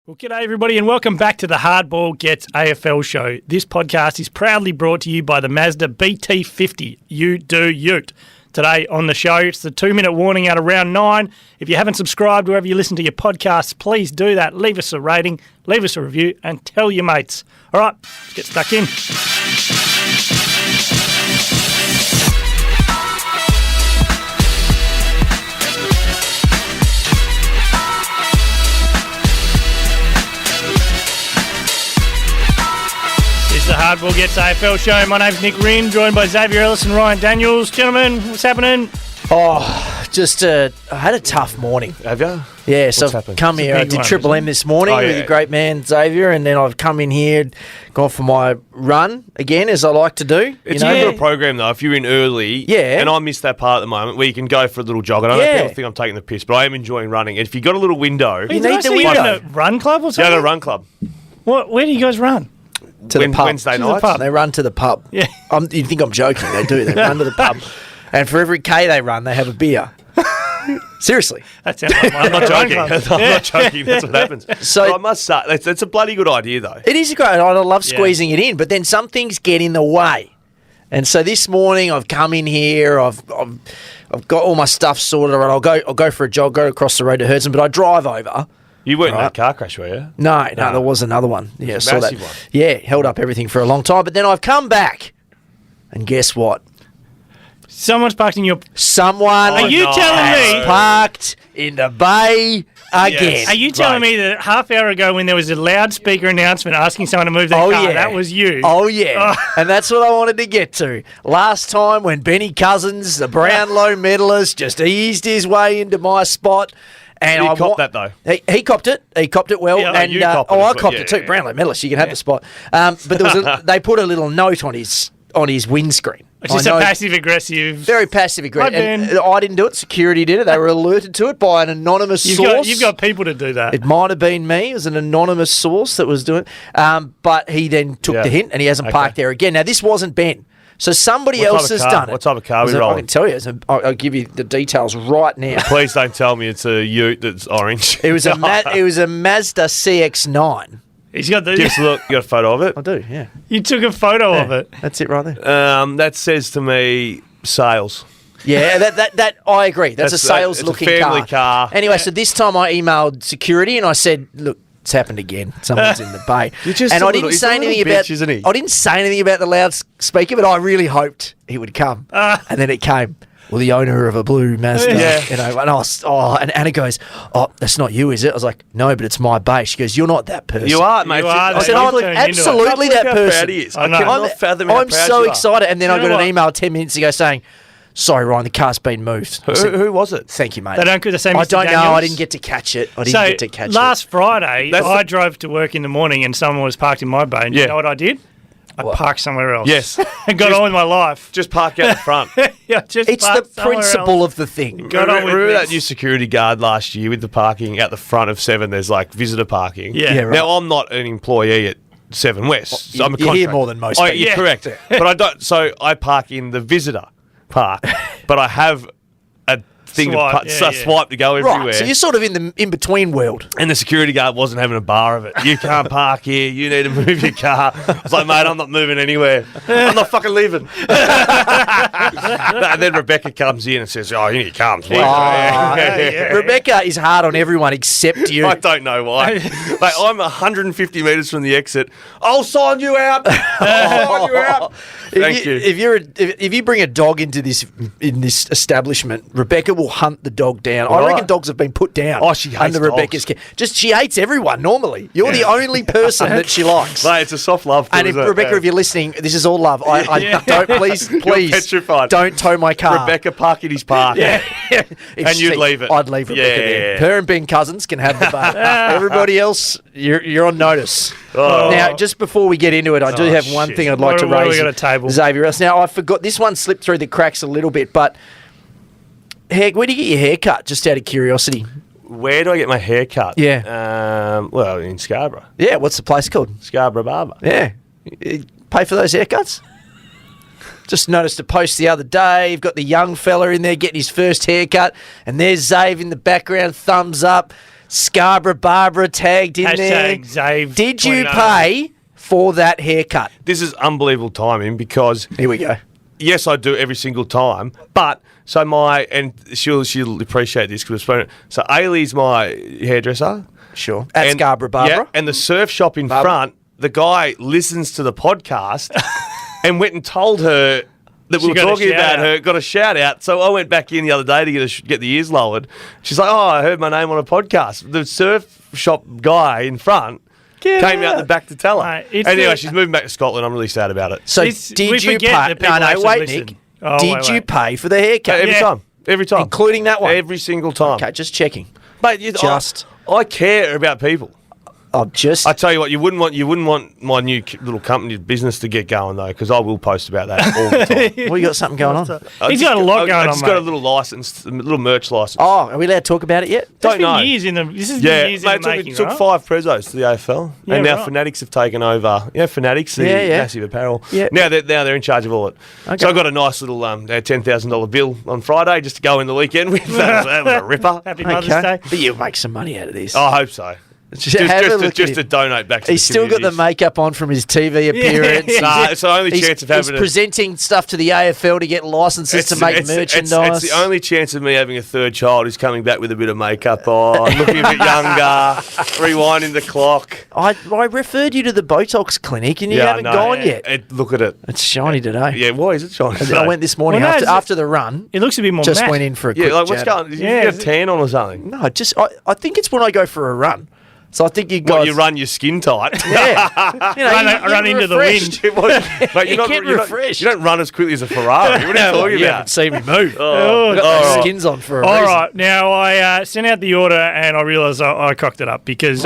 Well, g'day everybody and welcome back to the Hardball Gets AFL show. This podcast is proudly brought to you by the Mazda BT50. You do ute. Today on the show, it's the 2-minute warning out of round 9. If you haven't subscribed wherever you listen to your podcasts, please do that. Leave us a rating, leave us a review and tell your mates. All right, let's get stuck in. The Hardball Gets AFL show. My name's Nick Rynne, joined by Xavier Ellis and Ryan Daniels. Gentlemen, what's happening? I had a tough morning. Have you? Yeah, so I've come here. I did Triple M this morning with your great man Xavier, and then I've come in here, gone for my run again, as I like to do. It's a good little program, though, if you're in early. Yeah. And I missed that part at the moment where you can go for a little jog. And I know people think I'm taking the piss, but I am enjoying running. If you've got a little window... You need the window. You in a run club or something? Yeah, I got a run club. Where do you guys run? To the pub. Wednesday nights. They run to the pub. Yeah. You think I'm joking? They do. They run to the pub. And for every K they run, they have a beer. Seriously. That sounds like I'm not joking. I'm not joking. That's what happens. So but I must say, that's a bloody good idea, though. It is a great idea. I love squeezing it in, but then some things get in the way. And so this morning I've come in here, I've got all my stuff sorted. I'll go for a jog, go across the road to Herdston, but I drive over. You weren't in that car crash, were you? No, there was another one. Yeah, I saw that. Massive one. Yeah, held up everything for a long time. But then I've come back, and guess what? Someone's parked in your... Someone Are you telling me... parked in the bay again. Are you telling me that half hour ago when there was a loudspeaker announcement asking someone to move their car, that was you? Oh, yeah. And that's what I wanted to get to. Last time when Benny Cousins, the Brownlow medalist, just eased his way into my spot... And he copped that, though. He copped it. He copped it well. Yeah, and you copped it I as well. copped it too. Brownlow medalist. You can have the spot. But there was they put a little note on his windscreen. Just a passive-aggressive... Very passive-aggressive. And I didn't do it. Security did it. They were alerted to it by an anonymous source. You've got people to do that. It might have been me. It was an anonymous source that was doing it. But he then took the hint and he hasn't parked there again. Now, this wasn't Ben. So somebody else has done it. What type of car are we rolling? I can tell you. I'll give you the details right now. Please don't tell me it's a ute that's orange. It was a Mazda CX-9. He's got the... Give us a look. You got a photo of it? I do, yeah. You took a photo of it. That's it right there. That says to me sales. Yeah, that I agree. That's a sales-looking car. It's a family car. Anyway, so this time I emailed security and I said, look, it's happened again. Someone's in the bay. I didn't say anything about. Isn't he? I didn't say anything about the loudspeaker, but I really hoped he would come. And then it came. Well, the owner of a blue Mazda. And Anna goes, "Oh, that's not you, is it?" I was like, "No, but it's my bay." She goes, "You're not that person." You are, mate. I said, "I'm absolutely that person." I'm so excited. And then I got an email 10 minutes ago saying, "Sorry, Ryan, the car's been moved." Who was it? Thank you, mate. They don't do the same. I don't Daniels? know. I didn't get to catch it. Last Friday, I drove to work in the morning and someone was parked in my bay. And you know what I did? I parked somewhere else. Yes. And got on with my life. Just park out the front. It's the principle of the thing. Remember that new security guard last year with the parking out the front of 7? There's like visitor parking. Yeah, right. Now, I'm not an employee at 7 West. So I'm a contractor. You hear more than most people. You're correct. But I don't. So I park in the visitor park, but I have a thing swipe to go everywhere. Right, so you're sort of in the in-between world. And the security guard wasn't having a bar of it. You can't park here. You need to move your car. I was like, mate, I'm not moving anywhere. I'm not fucking leaving. And then Rebecca comes in and says, "Oh, you need your car." Rebecca is hard on everyone except you. I don't know why. Mate, I'm 150 metres from the exit. I'll sign you out. Thank you. If you bring a dog into this establishment, Rebecca will hunt the dog down. I reckon dogs have been put down. Oh, she hates under Rebecca's care. She hates everyone normally. You're the only person that she likes. Mate, it's a soft love. And Rebecca, if you're listening, this is all love. Don't please don't tow my car. Rebecca, park in his park. And you'd leave it. I'd leave Rebecca there. Her and Ben Cousins can have the bar. Everybody else, you're on notice. Now, just before we get into it, I do have one thing I'd like to raise. We got a table. Xavier Ellis. Now, I forgot, this one slipped through the cracks a little bit, but Heg, where do you get your hair cut? Just out of curiosity. Where do I get my hair cut? Yeah. Well, in Scarborough. Yeah, what's the place called? Scarborough Barber. Yeah. You pay for those haircuts? Just noticed a post the other day. You've got the young fella in there getting his first haircut, and there's Xav in the background, thumbs up. Scarborough Barbara tagged in there. Xavier. Did you pay for that haircut? This is unbelievable timing because Here we go. yes, I do every single time, but so she'll appreciate this because we've spoken. So Ailey's my hairdresser. Sure. At Scarborough Barbara. Yeah, and the surf shop in front, the guy listens to the podcast and went and told her that we were talking about her, got a shout out. So I went back in the other day to get the ears lowered. She's like, I heard my name on a podcast. The surf shop guy in front came out the back to tell her. Anyway, she's moving back to Scotland. I'm really sad about it. So did you pay? No, wait, Nick. Did you pay for the haircut? Every time. Including that one? Every single time. Okay, just checking. Mate, I care about people. I tell you what, you wouldn't want my new little company business to get going though, because I will post about that all the time. Well, you got something going on? He's got a lot going on. I've just got a little license, a little merch license. Oh, are we allowed to talk about it yet? Don't know. This is years in the making, it took 5 prezos to the AFL, and now Fanatics have taken over. Fanatics, the massive apparel. Yeah. Now they're in charge of all it. Okay. So I got a nice little $10,000 bill on Friday just to go in the weekend with. That was a ripper. Happy Mother's Day. But you'll make some money out of this. I hope so. Just to donate back to He's still got the makeup on from his TV appearance. It's the only chance of having He's presenting stuff to the AFL to get licenses to make merchandise. It's the only chance of me having a third child who's coming back with a bit of makeup on, looking a bit younger, rewinding the clock. I referred you to the Botox clinic and you haven't gone yet. Look at it. It's shiny today. Yeah, why is it shiny today? I went this morning after the run. It looks a bit more Just matte. went in for a quick what's going on? Did you get a tan on or something? No, I think it's when I go for a run. So I think you run your skin tight. Yeah. Run into the wind. Refreshed. You don't run as quickly as a Ferrari. What are you talking about? You haven't seen me move. Oh, I've got those skins on for a reason. All right. Now, I sent out the order and I realised I cocked it up because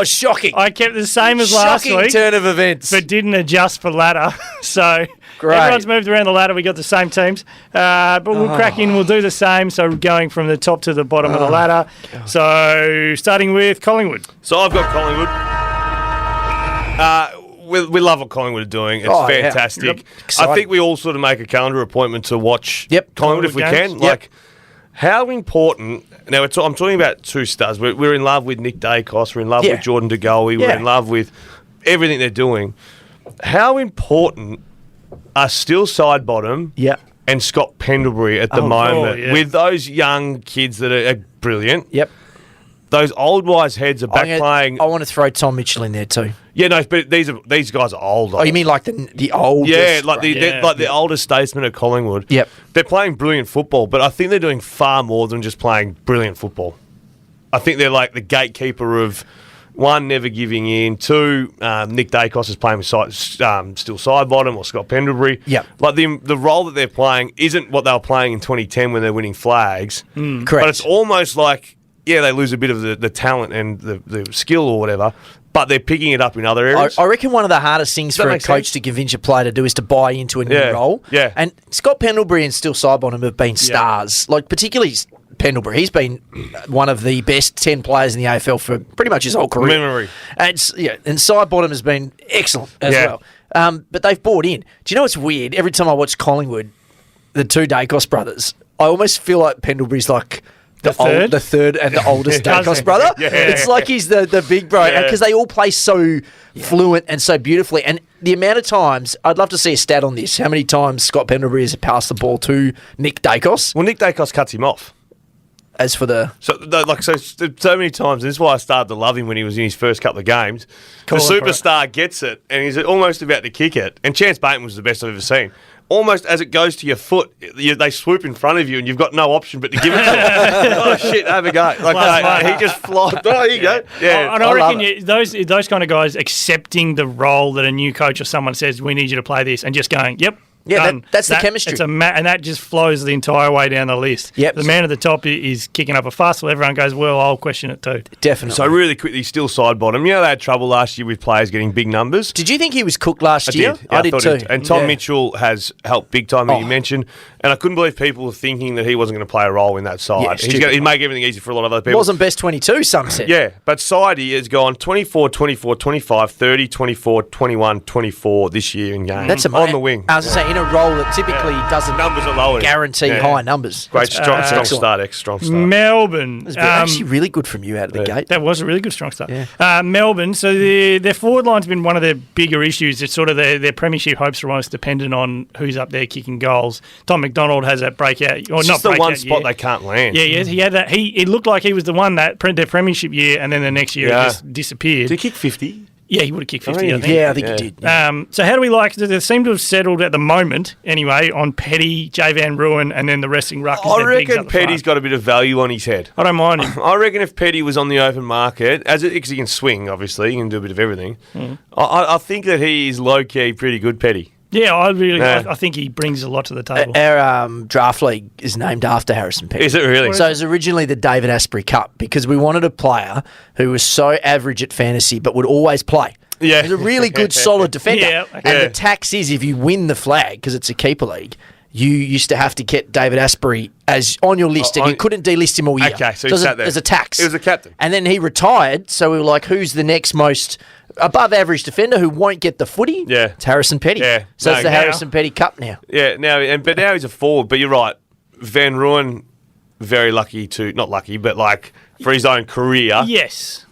shocking. I kept the same as last week. Shocking turn of events. But didn't adjust for ladder. So Great. Everyone's moved around the ladder. We got the same teams. But we'll crack in. We'll do the same. So going from the top to the bottom of the ladder. God. So starting with Collingwood. So I've got Collingwood. We love what Collingwood are doing. It's fantastic. Yeah. Yep. I think we all sort of make a calendar appointment to watch Collingwood if we can. Yep. How important... Now, I'm talking about two stars. We're in love with Nick Dacos. We're in love with Jordan De Goey. We're in love with everything they're doing. How important are Still Sidebottom and Scott Pendlebury at the moment with those young kids that are brilliant? Yep. Those old wise heads are back playing. I want to throw Tom Mitchell in there too. Yeah, no, but these guys are old. Oh, you mean like the oldest? Yeah, like the oldest statesmen at Collingwood. Yep. They're playing brilliant football, but I think they're doing far more than just playing brilliant football. I think they're like the gatekeeper of, one, never giving in. Two, Nick Dacos is playing with Still Sidebottom or Scott Pendlebury. Yeah. Like the role that they're playing isn't what they were playing in 2010 when they're winning flags. Correct. But it's almost like, they lose a bit of the talent and the skill or whatever, but they're picking it up in other areas. I reckon one of the hardest things for a coach to convince a player to do is to buy into a new role. Yeah. And Scott Pendlebury and Still Sidebottom have been stars. Like, particularly Pendlebury. He's been one of the best 10 players in the AFL for pretty much his whole career. Memory. And Sidebottom has been excellent as well. But they've bought in. Do you know what's weird? Every time I watch Collingwood, the two Dacos brothers, I almost feel like Pendlebury's like the third and the oldest Dacos brother. It's like he's the big bro because they all play so fluent and so beautifully. And the amount of times, Mate, I'd love to see a stat on this. How many times Scott Pendlebury has passed the ball to Nick Dacos? Well, Nick Dacos cuts him off. As for the so many times, and this is why I started to love him when he was in his first couple of games. The superstar gets it, and he's almost about to kick it. And Chance Bateman was the best I've ever seen. Almost as it goes to your foot, they swoop in front of you, and you've got no option but to give it to him. Oh shit, have a go! He just flies. Oh, here you go. Yeah, and I reckon those kind of guys accepting the role that a new coach or someone says, "We need you to play this," and just going, "Yep." Yeah, that's the chemistry. And that just flows the entire way down the list. Yep. The man at the top is kicking up a fuss. Well, everyone goes, well, I'll question it too. Definitely. So really quickly, Still Sidebottom. They had trouble last year with players getting big numbers. Did you think he was cooked last year? I did too. And Tom Mitchell has helped big time, that you mentioned. And I couldn't believe people were thinking that he wasn't going to play a role in that side. Yeah, He'd make everything easy for a lot of other people. Wasn't best 22, some said. Yeah, but Sidey has gone 24, 24, 25, 30, 24, 21, 24 this year in games. That's on the wing. I was going to say, in a role that typically doesn't numbers are lower. guarantee high numbers. Great, strong start. Melbourne. It was actually really good from you out of the gate. That was a really good strong start. Yeah. Melbourne, so their forward line's been one of their bigger issues. It's sort of their premiership hopes are almost dependent on who's up there kicking goals. Tom McDonald has that breakout. Or it's not just the breakout one spot year. they can't land. Yeah, he had that. It looked like he was the one that their premiership year, and then the next year it just disappeared. Did he kick 50? Yeah, he would have kicked 50, I think. Yeah, I think he did. Yeah. So how do we like? They seem to have settled at the moment, anyway, on Petty, J Van Ruin, and then the resting ruckers. I reckon Petty's got a bit of value on his head. I don't mind him. I reckon if Petty was on the open market, because he can swing, obviously, he can do a bit of everything. I think that he is low key pretty good, Petty. Yeah, I think he brings a lot to the table. Our draft league is named after Harrison Petty. Is it really? So it was originally the David Asprey Cup because we wanted a player who was so average at fantasy but would always play. Yeah. He was a really good, solid defender. Yeah, okay. And the tax is if you win the flag, because it's a keeper league, you used to have to get David Asprey as on your list, and you couldn't delist him all year. Okay, so he sat there. There's a tax. He was a captain. And then he retired, so we were like, who's the next most above average defender who won't get the footy? Yeah. It's Harrison Petty. Yeah. So it's the now- Harrison Petty Cup now. Yeah, but now he's a forward. But you're right. Van Ruin, very lucky not lucky, but like for his own career Yes.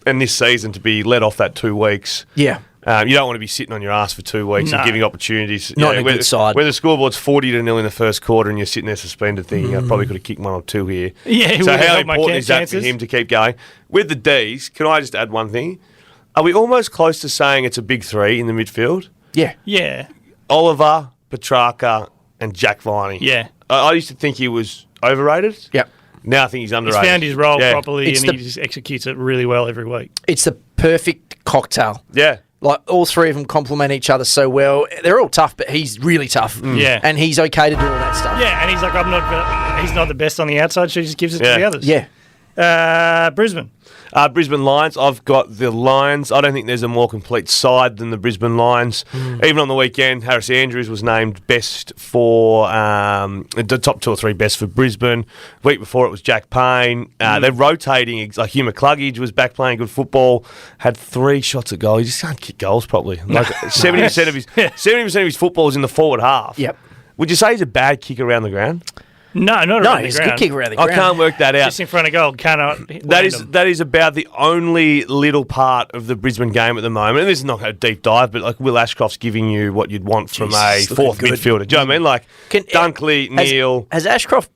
and this season to be let off that 2 weeks. Yeah. You don't want to be sitting on your ass for 2 weeks and giving opportunities. Not in a good side. When the scoreboard's 40-0 in the first quarter and you're sitting there suspended thinking, I probably could have kicked 1 or 2 here. Yeah, So how helped my important is that chances. for him to keep going? With the Ds, can I just add one thing? Are we almost close to saying it's a big three in the midfield? Yeah. Yeah. Oliver, Petrarca and Jack Viney. Yeah. I used to think he was overrated. Yep. Now I think he's He's underrated. found his role properly It's and he just executes it really well every week. It's the perfect cocktail. Yeah. Like, all three of them complement each other so well. They're all tough, but he's really tough. Yeah. And he's okay to do all that stuff. Yeah, and he's like, he's not the best on the outside, so he just gives it to the others. Yeah. Brisbane. Brisbane Lions, I've got the Lions. I don't think there's a more complete side than the Brisbane Lions. Even on the weekend, Harris Andrews was named best for the top 2 or 3 best for Brisbane. Week before it was Jack Payne. They're rotating. Like Hugh McCluggage was back playing good football. Had 3 shots at goal. He just can't kick goals properly. Like 70% of his football is in the forward half. Yep. Would you say he's a bad kicker around the ground? No, not No, around he's the a ground. good kicker around the I ground. can't work that out. Just in front of goal. That is about the only little part of the Brisbane game at the moment. And this is not a deep dive, but like Will Ashcroft's giving you what you'd want from a fourth good. midfielder. Do you know what I mean? Like Dunkley, Neil. Has Ashcroft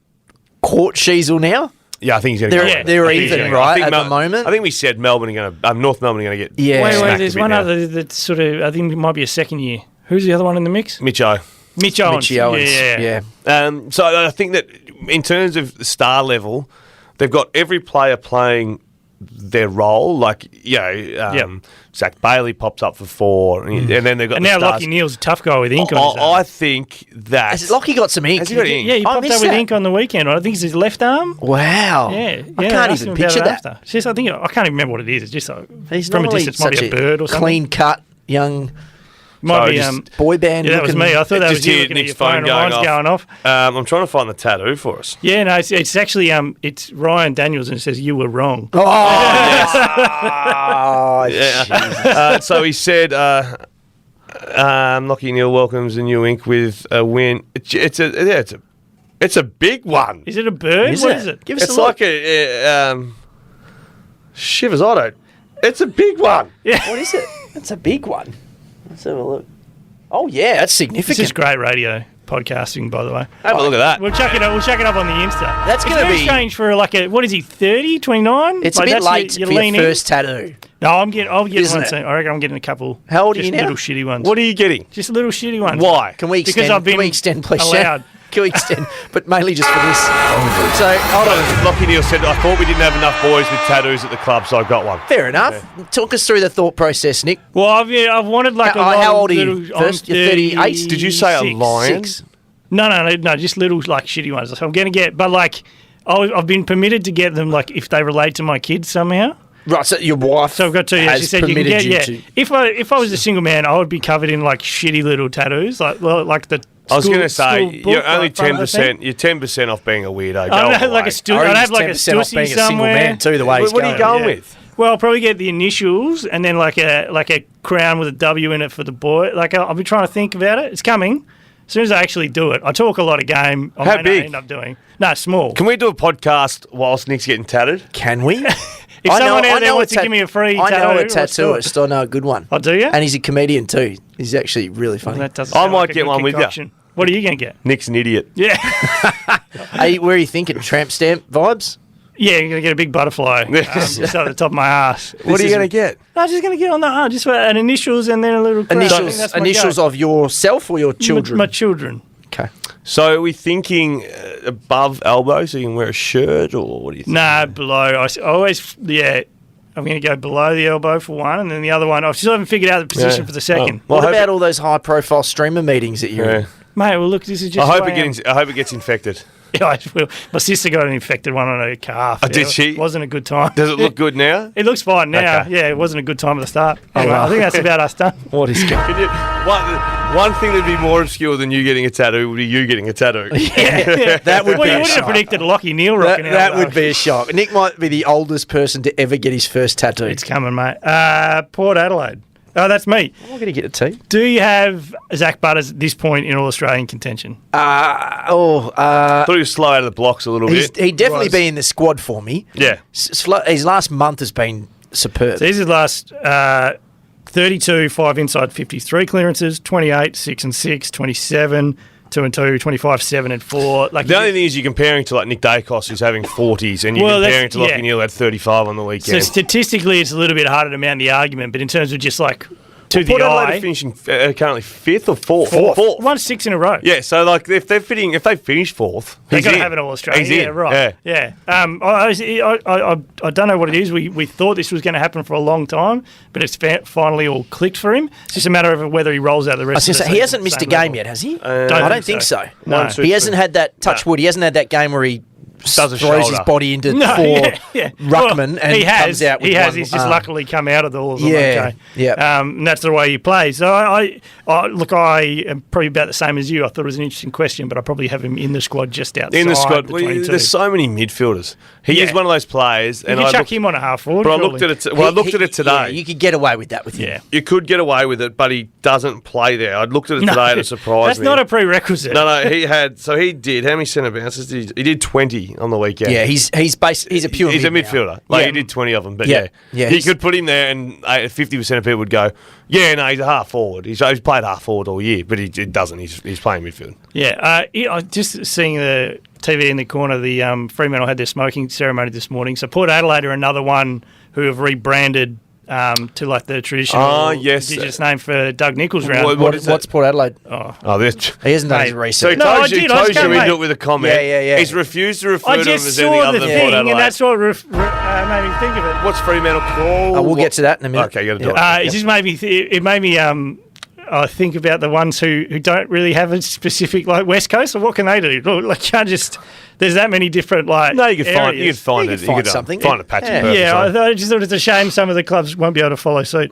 caught Sheasel now? Yeah, I think he's going to go. They're even, right, at the moment? I think we said Melbourne are going to, North Melbourne are going to get. Yeah. Wait, there's one other that's sort of, I think it might be a second year. Who's the other one in the mix? Mitcho. Mitch Owens. Mitchie Owens. Yeah. So I think that in terms of the star level, they've got every player playing their role. Like, Zach Bailey pops up for 4, and then they've got And the now stars. Lockie Neal's a tough guy with ink on his arm. I think that Has Lockie got some ink? Has he got ink? Yeah, he I popped missed up with that. ink on the weekend. I think it's his left arm. Wow. Yeah, I can't even picture that. It's just, I can't even remember what it is. It's just He's from a normally distance, might be such a bird or something. clean-cut, young Might be boy band. Yeah, that was looking- me. I thought that Just was you hear looking at Nick's your phone. phone going Mine's going off. I'm trying to find the tattoo for us. Yeah, no, it's actually it's Ryan Daniels and it says you were wrong. Oh, Yeah. So he said, Lockie Neal welcomes a new ink with a win. It's a big one. Is it a bird? Is What it? is it? Give us It's a look. like a Shivers. I don't. It's a big one. What is it? It's a big one. Let's have a look. Oh, yeah, that's This significant. is great radio podcasting, by the way. Have a look at that. We'll chuck it up on the Insta. That's It's gonna very be- strange for like a, what is he, 30, 29? It's Like, a bit that's late your for your lean in. first tattoo. No, I'll get Isn't one it? soon. I reckon I'm getting a couple. How old are just you now? little shitty ones. What are you getting? Just little shitty ones. Why? Can we extend? Because I've been can we extend, please, allowed. Shan? Can we extend? But mainly just for this. So, hold on. Lockie Neal said, I thought we didn't have enough boys with tattoos at the club, so I got one. Fair enough. Talk us through the thought process, Nick. Well, I've wanted like How old are you? little- First, I'm you're 38? Did you say a 36. lion? 6. No, just little like shitty ones. So I'm going to get, but like I've been permitted to get them like if they relate to my kids somehow. Right, so your wife So I've got to. Yeah, has she said you can permitted get. you Yeah, if I was a single man, I would be covered in like shitty little tattoos, like the I was going to say, school you're book, only like, front of the thing. 10%. You're 10% off being a weirdo. I don't have like a I'd have like a 10% off stussy being a single somewhere. man too. The way he's What are you going with? Well, I'll probably get the initials and then like a crown with a W in it for the boy. Like I'll be trying to think about it. It's coming. As soon as I actually do it, I talk a lot of game. I How may big? not end up doing. No, small. Can we do a podcast whilst Nick's getting tatted? Can we? If someone out there wants to give me a free I know a let's do it. tattooist. I know a good one. Oh, do you? And he's a comedian too. He's actually really funny. That doesn't I sound might like a get good one with you. concoction. What are you going to get? Nick's an idiot. Yeah. Hey, where are you thinking? Tramp stamp vibes? Yeah, you're going to get a big butterfly just at the top of my ass. What are you going to get? No, I'm just going to get on the arm, just an initials and then a little crown. I think that's my Initials go. of yourself or your children? My children. Okay. So are we thinking above elbow so you can wear a shirt, or what do you think? Nah, below. I always, I'm going to go below the elbow for one, and then the other one, I still haven't figured out the position Yeah. for the second. Well, What I hope about all those high-profile streamer meetings that you're in? Yeah. Mate, well, look, this is just I hope who am. I hope it gets infected. Yeah, I will. My sister got an infected one on her calf. Oh, did she? It wasn't a good time. Does it look good now? It looks fine now. Okay. Yeah, it wasn't a good time at the start. Anyway, wow. I think that's about us done. What is going Can you, one thing that'd be more obscure than you getting a tattoo would be you getting a tattoo. Yeah. That would Well, be you a wouldn't have shock. predicted Lockie Neal That, rocking out. that though. would be a shock. Nick might be the oldest person to ever get his first tattoo. It's coming, mate. Port Adelaide. Oh, that's me. I'm not going to get a T. Do you have Zach Butters at this point in All-Australian contention? I thought he was slow out of the blocks a little bit. He'd definitely Was. be in the squad for me. Yeah. His last month has been superb. So his last 32, 5 inside 53 clearances, 28, 6 and 6, 27, 2 and 2, 25, 7 and 4. Like The only thing is you're comparing to like Nick Dacos, who's having 40s, and you're Well, comparing to that's- Lockie yeah. Neal, who had 35 on the so weekend. statistically, it's a little bit harder to mount the argument, but in terms of just like to Port the Adelaide eye, are finishing currently 5th or 4th? fourth. Won 6 in a row. Yeah, so like if they finish 4th, They he's got to in. have it all Australian. He's in. Yeah, right. Yeah. I don't know what it is. We thought this was going to happen for a long time, but it's finally all clicked for him. It's just a matter of whether he rolls out the I rest was of going the to say, he season hasn't at the missed a same game level. yet, has he? Don't I don't think so. No. He hasn't had that, touch wood, he hasn't had that game where he Does a throws his shoulder. body into No, four yeah. ruckman Well, and he has, comes out with He has. one He's just arm. luckily come out of the all of them. Yeah, Okay. yeah. And that's the way he plays. So I am probably about the same as you. I thought it was an interesting question, but I probably have him in the squad just outside In the squad, the well, 22. there's so many midfielders. He Yeah. is one of those players, You and could I chuck looked, him on a half forward. but I looked at it. I looked at it today. Yeah, you could get away with that with him. Yeah. You could get away with it, but he doesn't play there. I looked at it today and it surprised That's me. not a prerequisite. No, he did. How many centre bounces did he did 20 on the weekend. Yeah, he's a pure He's a mid now. midfielder. Like Yeah. he did 20 of them, but Yeah. yeah. Yeah, He he's- could put him there and 50% of people would go, yeah, no, he's a half forward. He's played half forward all year, but he doesn't. He's playing midfield. Yeah, I just seeing the TV in the corner, the Fremantle had their smoking ceremony this morning. So Port Adelaide are another one who have rebranded to like the traditional yes. Indigenous name for Doug Nichols round. What is What's that? Port Adelaide? Oh, there's... He hasn't done his Mate, So he research. No, I told you, did. I just into can't, it with a comment. Yeah. He's refused to refer I to him just as anything saw other the than Port thing, Adelaide. and that's what made me think of it. What's Fremantle called? We'll get to that in a minute. Okay, you got to do it. It just made me. It made me. I think about the ones who don't really have a specific like West Coast. So what can they do? Look, like, can't just. There's that many different like. No, you could find. areas. You could find You it. could find you could something. Find a patchy Yeah. purpose. Yeah, on it. I just thought it's a shame some of the clubs won't be able to follow suit.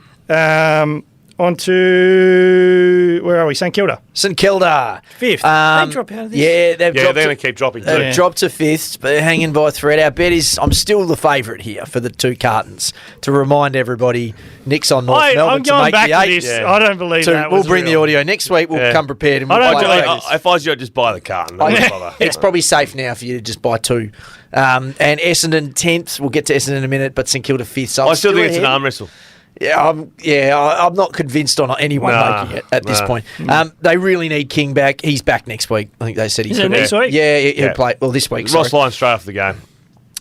On to where are we? St Kilda, St Kilda. fifth. They drop out of this. Yeah, they've Yeah, dropped they're to- going to keep dropping. They've too. dropped to fifth, but they're hanging by a thread. Our bet is I'm still the favourite here for the two cartons. To remind everybody, Nick's on North Melbourne I'm to going make back the to eight. this. Yeah. I don't believe that. We'll was bring the real. audio next week. We'll Yeah. come prepared and I we'll don't play believe it. If I was you, I'd just buy the carton. Don't bother. It's probably safe now for you to just buy two. And Essendon 10th. We'll get to Essendon in a minute, but St Kilda 5th. So I I'm still think it's an ahead. arm wrestle. Yeah, I'm not convinced on anyone Nah, making it at this nah. point. They really need King back. He's back next week. I think they said he Is it could. next week? Yeah, he'll Yeah. play. Well, this week. sorry. Ross Lyon straight off the game.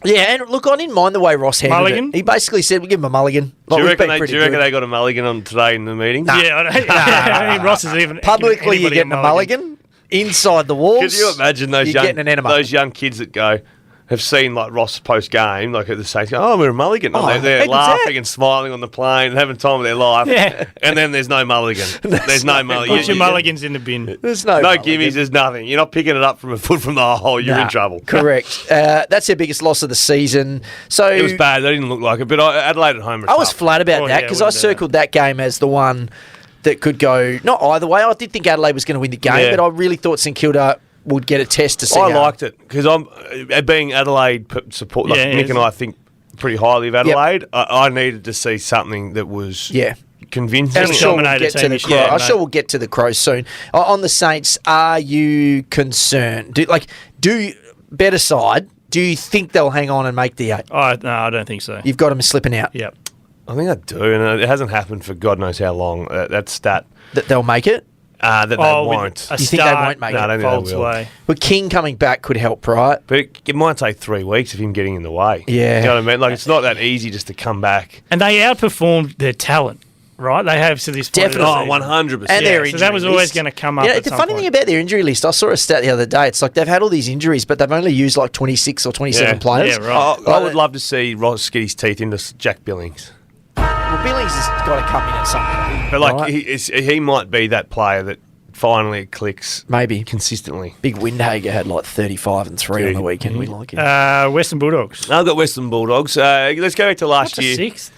Yeah, and look, I didn't mind the way Ross handled Mulligan? it. He basically said, we'll give him a mulligan. Do Like, you we've reckon, been pretty they good. got a mulligan on today in the meeting? Yeah, I don't. I mean, Ross is even Publicly, you're anybody getting a mulligan. Inside the walls. Could you imagine you're getting an enema. those young kids that have seen like Ross post game, like at the Saints, go, oh, we're a mulligan. Oh, And they're heck was laughing that? and smiling on the plane and having time of their life. Yeah. And then there's no mulligan. There's no mulligan. Put your mulligans in the bin. There's no No mulligan. gimmies, there's nothing. You're not picking it up from a foot from the hole. You're Nah, in trouble. Correct. That's their biggest loss of the season. So It was bad. They didn't look like it. But Adelaide at home. I was flat about Oh, that yeah, because we I did that. circled that game as the one that could go not either way. I did think Adelaide was going to win the game, but I really thought St Kilda would get a test to see. I liked it because I'm being Adelaide support. Like Nick and I think pretty highly of Adelaide. I needed to see something that was convincing. I'm sure we'll get to the Crows. I'm sure we'll get to the Crows soon. On the Saints, are you concerned? Bet aside, do you think they'll hang on and make the 8? No, I don't think so. You've got them slipping out. Yep. I think I do, and it hasn't happened for God knows how long. That stat that they'll make it. That they won't. You think they won't make it? I don't think they will. Way. But King coming back could help, right? But it might take 3 weeks of him getting in the way. Yeah. You know what I mean? Like, it's not that easy just to come back. And they outperformed their talent, right? They have to this point. Definitely. 100%. And their so that was always going to come up. The funny thing about their injury list, I saw a stat the other day. It's like they've had all these injuries, but they've only used like 26 or 27 players. Yeah, right. I would love to see Ross get his teeth into Jack Billings. Well, Billings has got to come in at some point. But like he might be that player that finally clicks. Maybe consistently. Big Windhager had like 35 and 3 on the weekend. We like him. Western Bulldogs. I've got Western Bulldogs. Let's go back to last year. 6th.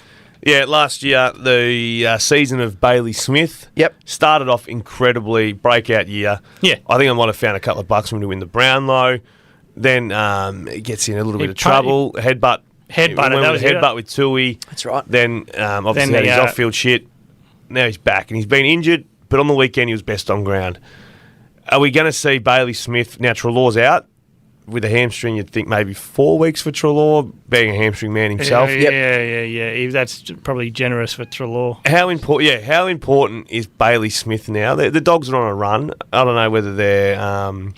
Yeah, last year, the season of Bailey Smith. Yep. Started off incredibly, breakout year. Yeah. I think I might have found a couple of bucks for him to win the Brownlow. Then it gets in a little bit of trouble. Headbutt. Headbutt with Tui. That's right. Then obviously had his off-field shit. Now he's back and he's been injured, but on the weekend he was best on ground. Are we going to see Bailey Smith? Now Treloar's out with a hamstring. You'd think maybe 4 weeks for Treloar, being a hamstring man himself. Yeah. That's probably generous for Treloar. How important is Bailey Smith now? The Dogs are on a run. I don't know whether they're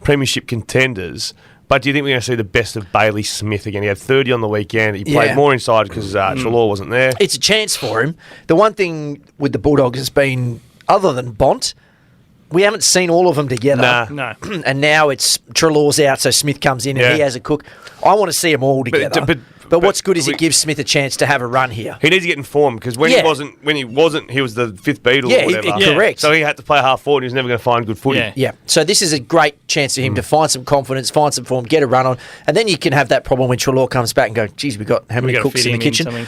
premiership contenders. But do you think we're going to see the best of Bailey Smith again? He had 30 on the weekend. He played more inside because Treloar wasn't there. It's a chance for him. The one thing with the Bulldogs has been, other than Bont, we haven't seen all of them together. No. And now it's Treloar's out, so Smith comes in and he has a cook. I want to see them all together. But what's good is it gives Smith a chance to have a run here. He needs to get informed because when he wasn't, he was the fifth Beatle or whatever. Correct. So he had to play half forward and he was never going to find good footy. Yeah. So this is a great chance for him to find some confidence, find some form, get a run on, and then you can have that problem when Treloar comes back and go, geez, we've got how many cooks in the kitchen?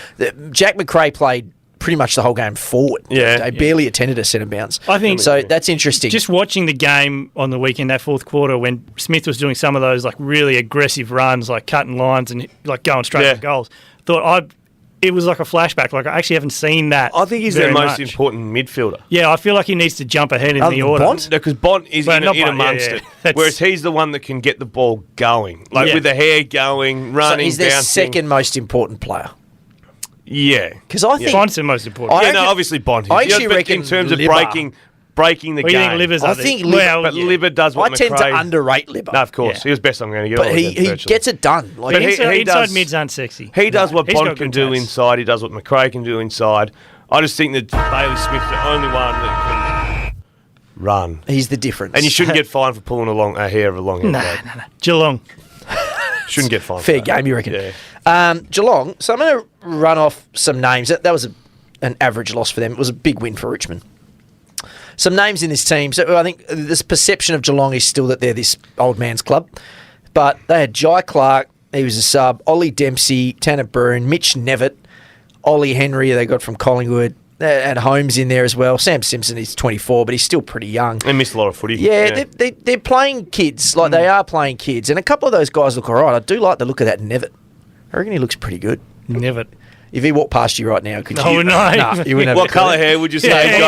Jack McRae played pretty much the whole game forward. They barely attended a centre bounce. I think so. That's interesting. Just watching the game on the weekend, that fourth quarter, when Smith was doing some of those like really aggressive runs, like cutting lines and like going straight for goals, it was like a flashback. Like I actually haven't seen that. I think he's their most important midfielder. Yeah, I feel like he needs to jump ahead in the order. Bont? No, because Bont is in amongst it. Whereas he's the one that can get the ball going, like with the hair going, running, so he's their bouncing. second most important player. Yeah, because I think Bont's the most important. Obviously Bont is. I actually reckon in terms of breaking the game. I think Libba does what I tend to underrate Libba. No, of course. He was best on ground. But he gets it done. Like, inside mids aren't sexy. He does what Bont can do inside. He does what McRae can do inside. I just think that Bailey Smith's the only one that can run. He's the difference. And you shouldn't get fined for pulling a hair of a long head. No. Geelong. Shouldn't get fined. Fair game, you reckon? Yeah. Geelong. So I'm going to run off some names. That was an average loss for them. It was a big win for Richmond. Some names in this team. So I think this perception of Geelong is still that they're this old man's club. But they had Jai Clark, he was a sub, Ollie Dempsey, Tanner Bruin, Mitch Nevitt, Ollie Henry they got from Collingwood. They had Holmes in there as well. Sam Simpson is 24, but he's still pretty young. They missed a lot of footy. Yeah. They're playing kids. Like they are playing kids. And a couple of those guys look all right. I do like the look of that Nevitt. I reckon he looks pretty good. Nevitt. If he walked past you right now, could you? No. You wouldn't have what colour hair would you say?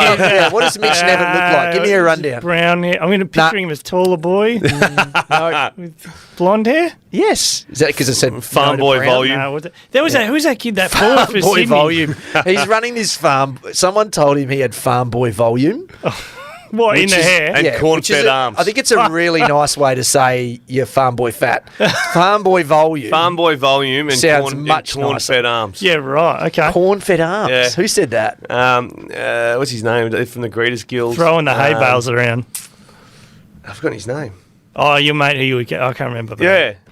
What does Mitch Nevitt look like? Give me a rundown. Brown hair. I'm going to picture him as taller boy. No. With blonde hair? Yes. Is that because it said farm boy volume? No, who's that kid that forward for boy Sydney? Volume. He's running this farm. Someone told him he had farm boy volume. What, in the hair? And corn-fed arms. I think it's a really nice way to say you're farm boy fat. Farm boy volume. Farm boy volume and sounds much corn-fed arms. Yeah, right. Okay. Corn-fed arms. Yeah. Who said that? What's his name? From the Greeters Guild. Throwing the hay bales around. I've forgotten his name. Oh, your mate I can't remember.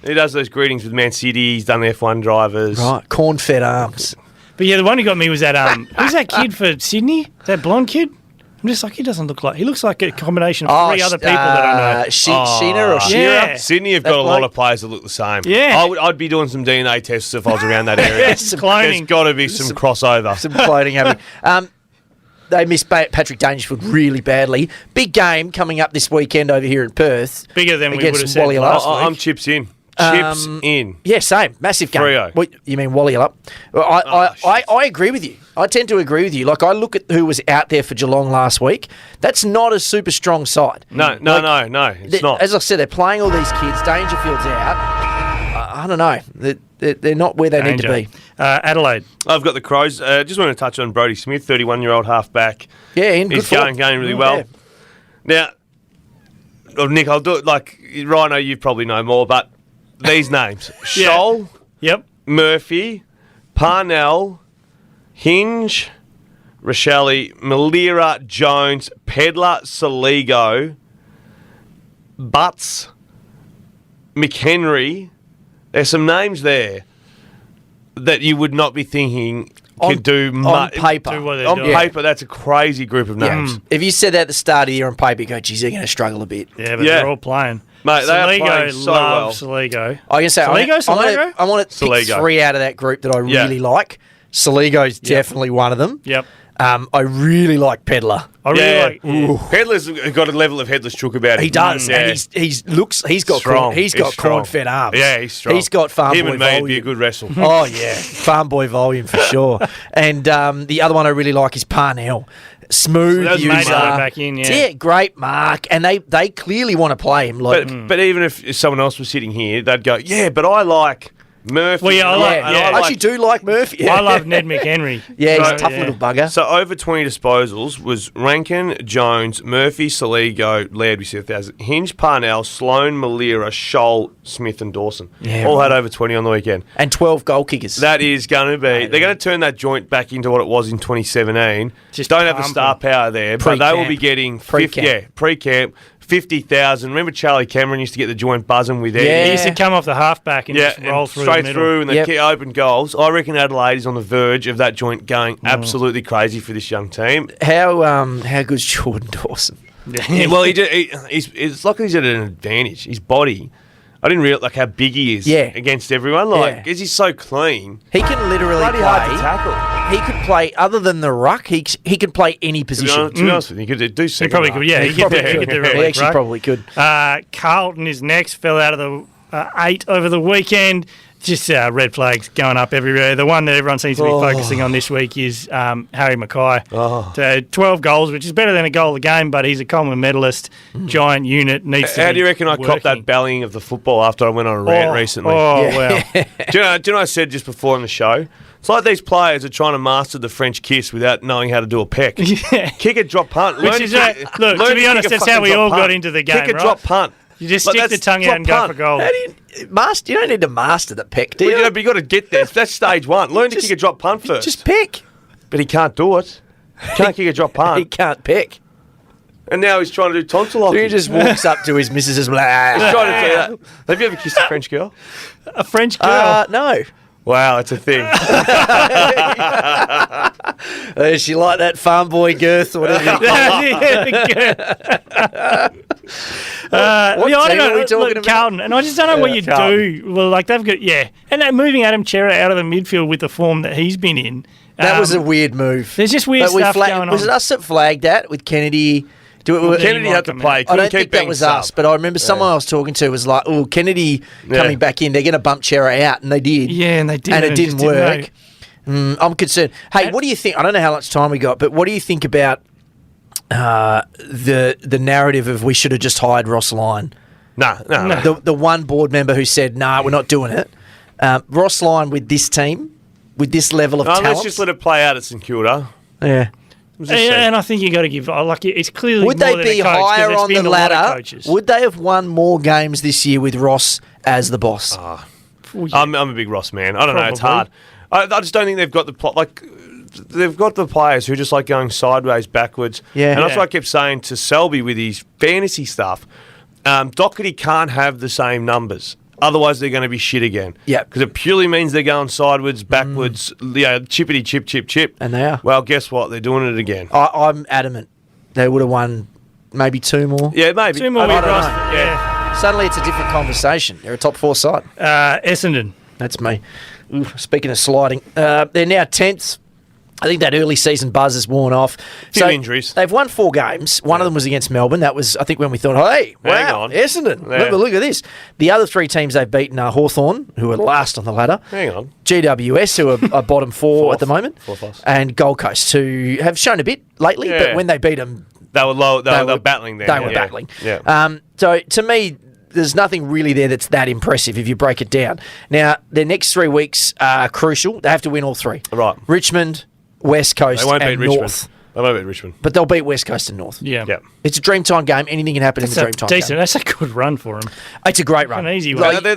He does those greetings with Man City. He's done the F1 drivers. Right, corn-fed arms. But yeah, the one who got me was that, who's that kid for Sydney? That blonde kid? I'm just like, he looks like a combination of three other people that I know. Sheena or Shearer? Yeah. Sydney have got a lot of players that look the same. Yeah. I'd be doing some DNA tests if I was around that area. Some cloning. There's got to be some crossover. Some cloning happening. they missed Patrick Dangerfield really badly. Big game coming up this weekend over here in Perth. Bigger than we would have said Wally last week. I'm chips in. Chips in. Yeah, same. Massive game. 3-0. What, you mean Wally up? I agree with you. I tend to agree with you. Like, I look at who was out there for Geelong last week. That's not a super strong side. No. It's not. As I said, they're playing all these kids. Dangerfield's out. I don't know. They're not where they need to be. Adelaide. I've got the Crows. Just want to touch on Brodie Smith, 31-year-old halfback. Yeah, in good He's form. going really well. Yeah. Now, Nick, I'll do it like Rhino. You probably know more, but these names: Scholl, Yep. Murphy, Parnell, Hinge, Rochelle, Malira, Jones, Pedler, Saligo, Butts, McHenry. There's some names there that you would not be thinking could do much. On paper. Do what they're On doing. paper, that's a crazy group of names. If you said that at the start of the year on paper, you go, geez, they're going to struggle a bit. Yeah, but Yeah. they're all playing. Mate, they are Saligo playing so well. Saligo. I can say Saligo? I want to pick Saligo. 3 out of that group that I Yeah. really like. Saligo's definitely one of them. Yep. I really like Pedler. I really like. Pedler's got a level of headless chook about him. He does, Yeah. and he's got Strong. he's got strong. corn-fed arms. Yeah, he's strong. He's got farm Him boy and me volume. would be a good wrestle. Oh yeah, farm boy volume for sure. And the other one I really like is Parnell. Smooth That's user. made that back in, yeah. Great mark, and they clearly want to play him. Like, But even if someone else was sitting here, they'd go, yeah, but I like Murphy. Well, yeah, I actually do like Murphy. I love Ned McHenry. Yeah, he's So, a tough little bugger. So over 20 disposals was Rankin, Jones, Murphy, Saligo, Laird, we said 1,000, Hinge, Parnell, Sloan, Malira, Scholl, Smith and Dawson. Yeah, all right. had over 20 on the weekend. And 12 goal kickers. That is going to be... They're going to turn that joint back into what it was in 2017. Just Don't have the pump star them. power there, but they will Pre-camp. be getting... Pre-camp. Pre-camp, 50,000. Remember Charlie Cameron used to get the joint buzzing with Eddie? Yeah. He used to come off the halfback and just roll and through straight the middle. through and they Yep. kick open goals. I reckon Adelaide is on the verge of that joint going absolutely crazy for this young team. How good's Jordan Dawson? Yeah, well, it's like he's at an advantage. His body, I didn't realize how big he is against everyone. Like, because he's so clean. He can literally Bloody play. hard to tackle. He could play other than the ruck. He could play any To position. be honest with you, he could do He second. probably half. could, yeah. He could do He relic, actually right? probably could. Carlton is next, fell out of the 8 over the weekend. Just red flags going up everywhere. The one that everyone seems to be focusing on this week is Harry Mackay. 12 goals, which is better than a goal a game, but he's a Coleman medalist. Giant unit. Needs to How be do you reckon I copped working. that bellying of the football after I went on a rant recently? Oh, well. Do you know what I said just before on the show? It's like these players are trying to master the French kiss without knowing how to do a peck. Yeah. Kick a drop punt. Which is, look, to be honest, that's how we all got into the game, Kick a right? drop punt. You just Like, stick the that's tongue out and drop go for punt. goal. How do you master? You don't need to master the peck, do Well, you? but you got to get there. That's stage one. Learn to kick a drop punt first. Just pick. But he can't do it. Can't kick a drop He punt. can't pick. And now he's trying to do tonsil So hockey. he just walks up to his missus and He's trying to do that. Have you ever kissed a French girl? A French girl. No. Wow, it's a thing. She like that farm boy girth or whatever. I don't team are we know. talking Look, about? Carlton, and I just don't know what you Carlton. do. Well, like they've got and that moving Adam Chera out of the midfield with the form that he's been in. That was a weird move. There's just weird But we stuff going on. Was it us that flagged that with Kennedy? Kennedy had to play. I Couldn't don't keep think that being was sub. us, but I remember someone I was talking to was like, "Oh, Kennedy coming back in. They're going to bump Chera out," and they did. Yeah, and they did, and it and didn't just work. know. I'm concerned. Hey, what do you think? I don't know how much time we got, but what do you think about the narrative of we should have just hired Ross Lyon? No. The one board member who said, "Nah, we're not doing it." Ross Lyon with this team, with this level of talent. Let's just let it play out at St Kilda. Yeah. And I think you got to give it's clearly Would more they than be a coach, 'cause higher there's on been the a lot of ladder? coaches. Would they have won more games this year with Ross as the boss? Well, yeah. I'm a big Ross man. I don't know. It's hard. Probably. I just don't think they've got they've got the players who just like going sideways, backwards. Yeah. And that's Yeah. what I kept saying to Selby with his fantasy stuff. Doherty can't have the same numbers. Otherwise, they're going to be shit again. Yeah. Because it purely means they're going sideways, backwards, chippity, chip, chip, chip. And they are. Well, guess what? They're doing it again. I'm adamant they would have won maybe 2 more. Yeah, maybe. 2 more I with don't Ross. know. Yeah. Suddenly it's a different conversation. They're a top 4 side. Essendon. That's me. Ooh, speaking of sliding, they're now 10th. I think that early season buzz has worn off. Few injuries. They've won 4 games. One of them was against Melbourne. That was, I think, when we thought, hey, Hang wow, on. Essendon. Yeah. Look at this. The other 3 teams they've beaten are Hawthorn, who are last on the ladder. Hang on. GWS, who are bottom 4 at the moment. Fourth. And Gold Coast, who have shown a bit lately, but when they beat them, They were low. They were battling there. They were battling. Yeah. So to me, there's nothing really there that's that impressive if you break it down. Now, their next 3 weeks are crucial. They have to win all 3. Right. Richmond, West Coast, They won't and beat North. Richmond. They won't beat Richmond. But they'll beat West Coast and North. Yeah. It's a Dreamtime game. Anything can happen in the Dreamtime Decent. game. That's a good run for them. It's a great run. An easy No, one. they're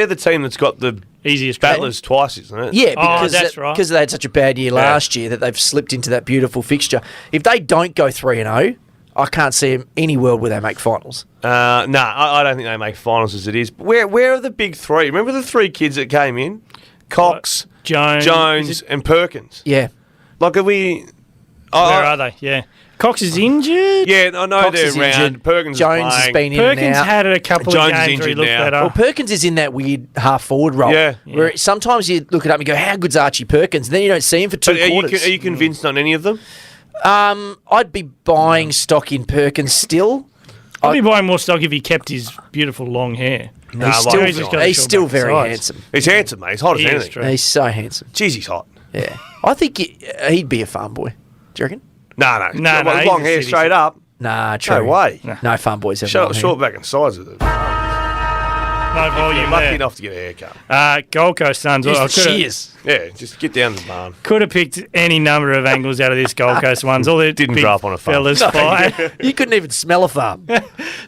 the team that's got the Easiest battlers twice, isn't it? Yeah, because that's right. because they had such a bad year last year that they've slipped into that beautiful fixture. If they don't go 3-0, I can't see them any world where they make finals. I don't think they make finals as it is. Where are the big 3? Remember the 3 kids that came in? Cox, Jones, and Perkins. Yeah. Like, are we... Where are they? Yeah. Cox is injured. Yeah, I know Cox they're is around. injured. Perkins Jones is has playing. been in and Perkins out. had a couple Jones of is games where he injured looked now. better. Well, Perkins is in that weird half-forward role. Yeah. Where sometimes you look it up and go, how good's Archie Perkins? And then you don't see him for 2 But quarters. are you convinced on any of them? I'd be buying stock in Perkins still. I'd be buying more stock if he kept his beautiful long hair. No, he's like, he's still very size. handsome. He's handsome, mate. He's hot He as is anything. true. He's so handsome. Jeez, he's hot. Yeah. I think he'd be a farm boy. Do you reckon? No. No, he's long a hair city straight kid. up. Nah, true. No way. No farm boys have long hair. Short back and sides of it. No volume You're lucky there. enough to get a haircut. Gold Coast Suns. Well, Cheers. Yeah, just get down to the barn. could have picked any number of angles out of this Gold Coast ones. All the Didn't big grow up on a farm. fellas fly. You couldn't even smell a farm.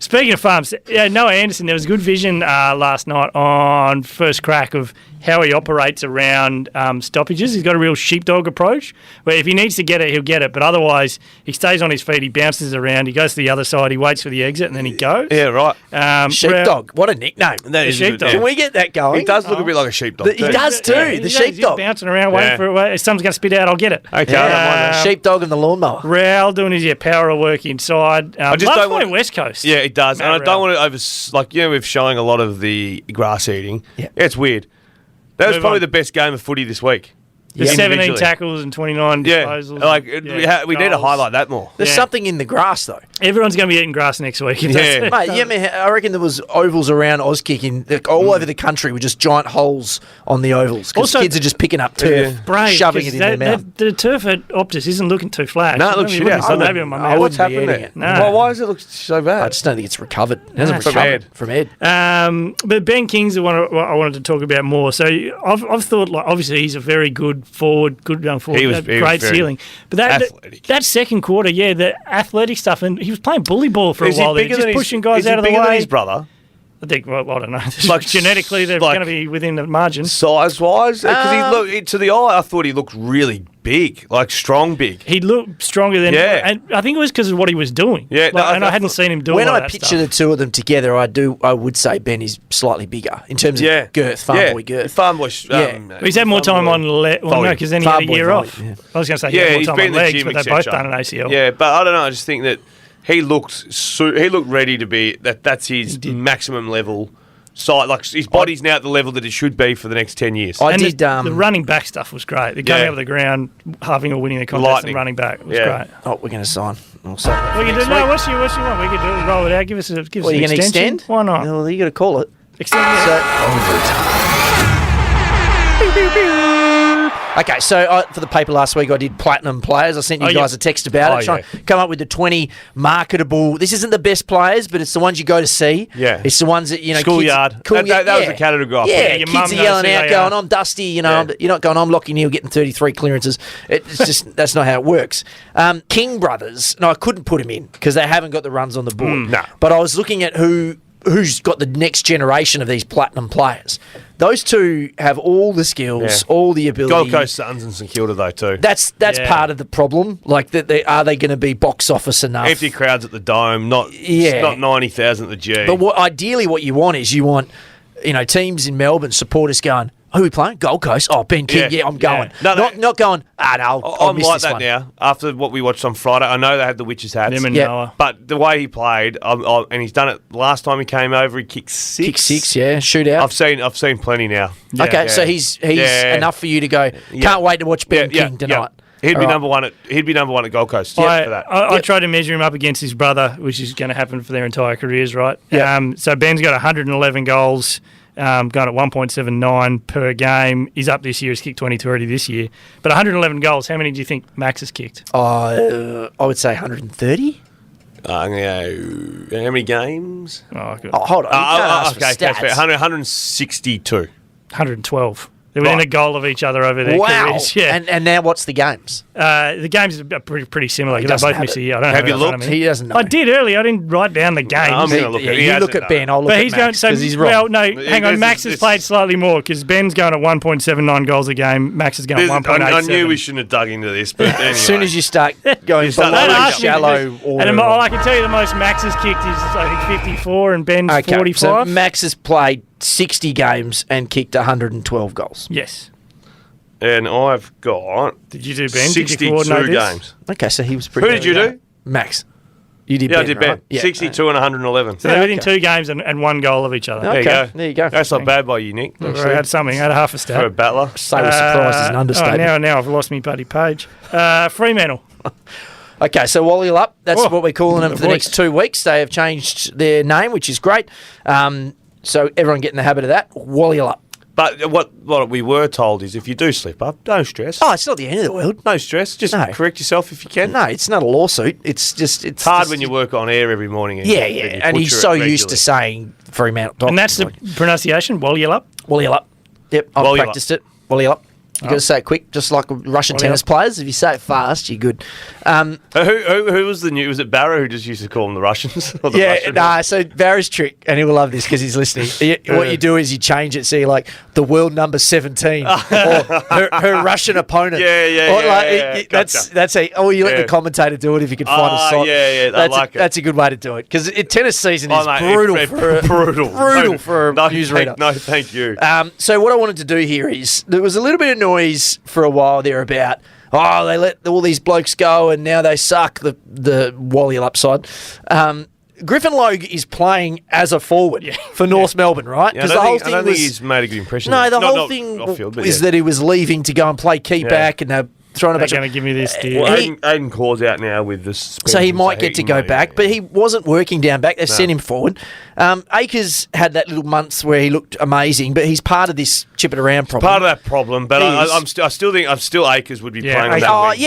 Speaking of farms, Noah Anderson, there was good vision last night on first crack of how he operates around stoppages. He's got a real sheepdog approach where if he needs to get it, he'll get it. But otherwise, he stays on his feet, he bounces around, he goes to the other side, he waits for the exit, and then he goes. Yeah, right. Sheepdog. What a nickname. That is sheepdog. Can we get that going? He does look a bit like a sheepdog. He does too. The He's sheepdog. bouncing around, waiting Yeah. for it. If someone's going to spit out, I'll get it. Okay, I don't mind that. Sheepdog and the lawnmower. Raul doing his power of work inside. I just love don't want playing West Coast. Yeah, it does. Matt And I don't Rowell. want to with showing a lot of the grass eating. Yeah. It's weird. That was Move probably on. the best game of footy this week. The 17 Individually. tackles and 29 Yeah, disposals. we need to goals. highlight that more. There's Yeah. something in the grass though. Everyone's going to be eating grass next week. If Yeah. that's- Mate, I reckon there was ovals around Auskick all over the country with just giant holes on the ovals because Also- kids are just picking up turf, Brave, shoving 'cause it in their mouth. The turf at Optus isn't looking too flat. No, it looks shit out, doesn't it? Maybe on my I mouth. What's wouldn't be happened eating there? it. No. Why does it look so I bad? just don't think it's recovered. It hasn't From recovered Ed. from Ed. But Ben King's the one I wanted to talk about more. So I've thought, like, obviously he's a very good forward, good young forward, He was great very ceiling. But that athletic. that second quarter, the athletic stuff, and he was playing bully ball for Is a he while there, bigger just than pushing his, guys is he out of the bigger than way. his brother? I think, well, I don't know. Like, Genetically, they're like- going to be within the margin. Size-wise? Because to the eye, I thought he looked really big, like strong big. He looked stronger than, Yeah. and I think it was because of what he was doing. Yeah, no, and I hadn't seen him doing When all I that picture stuff. the two of them together, I would say Ben is slightly bigger in terms of girth, farm boy girth. Farm boy. He's had more time on volume. because then he had a Farm boy year volume, off. yeah. I was going to say he Yeah, had more he's time been on in the legs, gym, but they've etc. both done an ACL. Yeah, but I don't know. I just think that he looked he looked ready to be that's his maximum level. So, like, his body's now at the level that it should be for the next 10 years. I And did. the running back stuff was great. The going Yeah. over the ground, halving or winning the contest Lightning. and running back was Yeah. great. Oh, we're going to sign. We'll sign that We for can next do, no, week. what you want? We can do it, roll it out. Give us What, an are you going to extension. extend? Why not? No, you got to call it. Extend it. Okay, so for the paper last week, I did platinum players. I sent you guys a text about it, trying to come up with the 20 marketable. This isn't the best players, but it's the ones you go to see. Yeah. It's the ones that, Schoolyard. Kids, cool, That was the category I put. Yeah, Yeah, your mum kids are knows yelling who out, they going, are. I'm Dusty, Yeah. you're not going, I'm Lockie Neal getting 33 clearances. It's just, that's not how it works. King brothers, no, I couldn't put him in because they haven't got the runs on the board. no. But I was looking at who's got the next generation of these platinum players. Those two have all the skills, all the ability. Gold Coast Suns and St Kilda, though, too. That's Yeah. part of the problem. Like, are they going to be box office enough? Empty crowds at the Dome, not 90,000 at the G. But ideally, what you want is teams in Melbourne, supporters going, who are we playing? Gold Coast. Oh, Ben King. Yeah, I'm going. No, not going. No, I'll I'm miss like this that one. now. After what we watched on Friday, I know they had the witches' hats. Them and Yeah. Noah. But the way he played, and he's done it last time he came over, he kicked six. Kick six, yeah, shootout. I've seen plenty now. Okay, Yeah. so he's Yeah. enough for you to go. Can't wait to watch Ben King tonight. He'd be number one at Gold Coast. Yeah, for that. I tried to measure him up against his brother, which is going to happen for their entire careers, right? Yep. So Ben's got 111 goals, gone at 1.79 per game. He's up this year. He's kicked 22 already this year. But 111 goals, how many do you think Max has kicked? I would say 130. How many games? Hold on. Okay, that's fair. 162. 112. They're within a goal of each other over their careers. Yeah. And now what's the games? The games are pretty similar. They both miss a year. I don't have you it looked? He doesn't know. I did earlier. I didn't write down the games. I'm going to look at it. You look at Ben. I'll look at Max because he's wrong. Well, no, hang on. Max has played slightly more because Ben's going at 1.79 goals a game. Max is going at 1.87. I knew we shouldn't have dug into this, but anyway. As soon as you start going below shallow order. And I can tell you the most Max has kicked is, I think, 54 and Ben's 45. So Max has played 60 games and kicked 112 goals. Yes. And I've got... Did you do Ben? 62 games. Okay, so he was pretty... Who did you do? Max. You did Ben, Ben, I did right? Ben. Yeah. 62 and 111. So they're within 2 games and 1 goal of each other. Okay, there you go. That's not bad by you, Nick. I had something. I had a half a stat. For a battler. Say was surprised is an understatement. Now I've lost me bloody page. Fremantle. Okay, so Wally up. That's what we're calling them for the next 2 weeks. They have changed their name, which is great. So everyone get in the habit of that. Wally up. But what we were told is if you do slip up, don't stress. Oh, it's not the end of the world. No stress. Just correct yourself if you can. No, it's not a lawsuit. It's hard when you work on air every morning. And he's so used to saying Fremantle. And that's the pronunciation, Wally up? Wally up. Yep, I've practiced it. Wally up. You've got to say it quick, just like Russian tennis players. If you say it fast, you're good. Who was the new? Was it Barrow who just used to call them the Russians? Or the so Barry's trick, and he will love this because he's listening. What you do is you change it, so you're like the world number 17 or her Russian opponent. That's how. Or you let the commentator do it if you can find a site. I like it. That's a good way to do it because tennis season is brutal for a newsreader. No, thank you. So what I wanted to do here is there was a little bit of noise for a while there about they let all these blokes go and now they suck, the Wally upside. Griffin Logue is playing as a forward for North Melbourne, right? Because I don't think he's made a good impression. No, the whole thing is that he was leaving to go and play keep-back and they're throwing a bunch of... going to give me this deal. Well, Aiden Corr's out now with this. So he might get to go back, but he wasn't working down back. They've sent him forward. Akers had that little months where he looked amazing, but he's part of this chip it around problem. Part of that problem, but I still think Akers would be playing on that wing.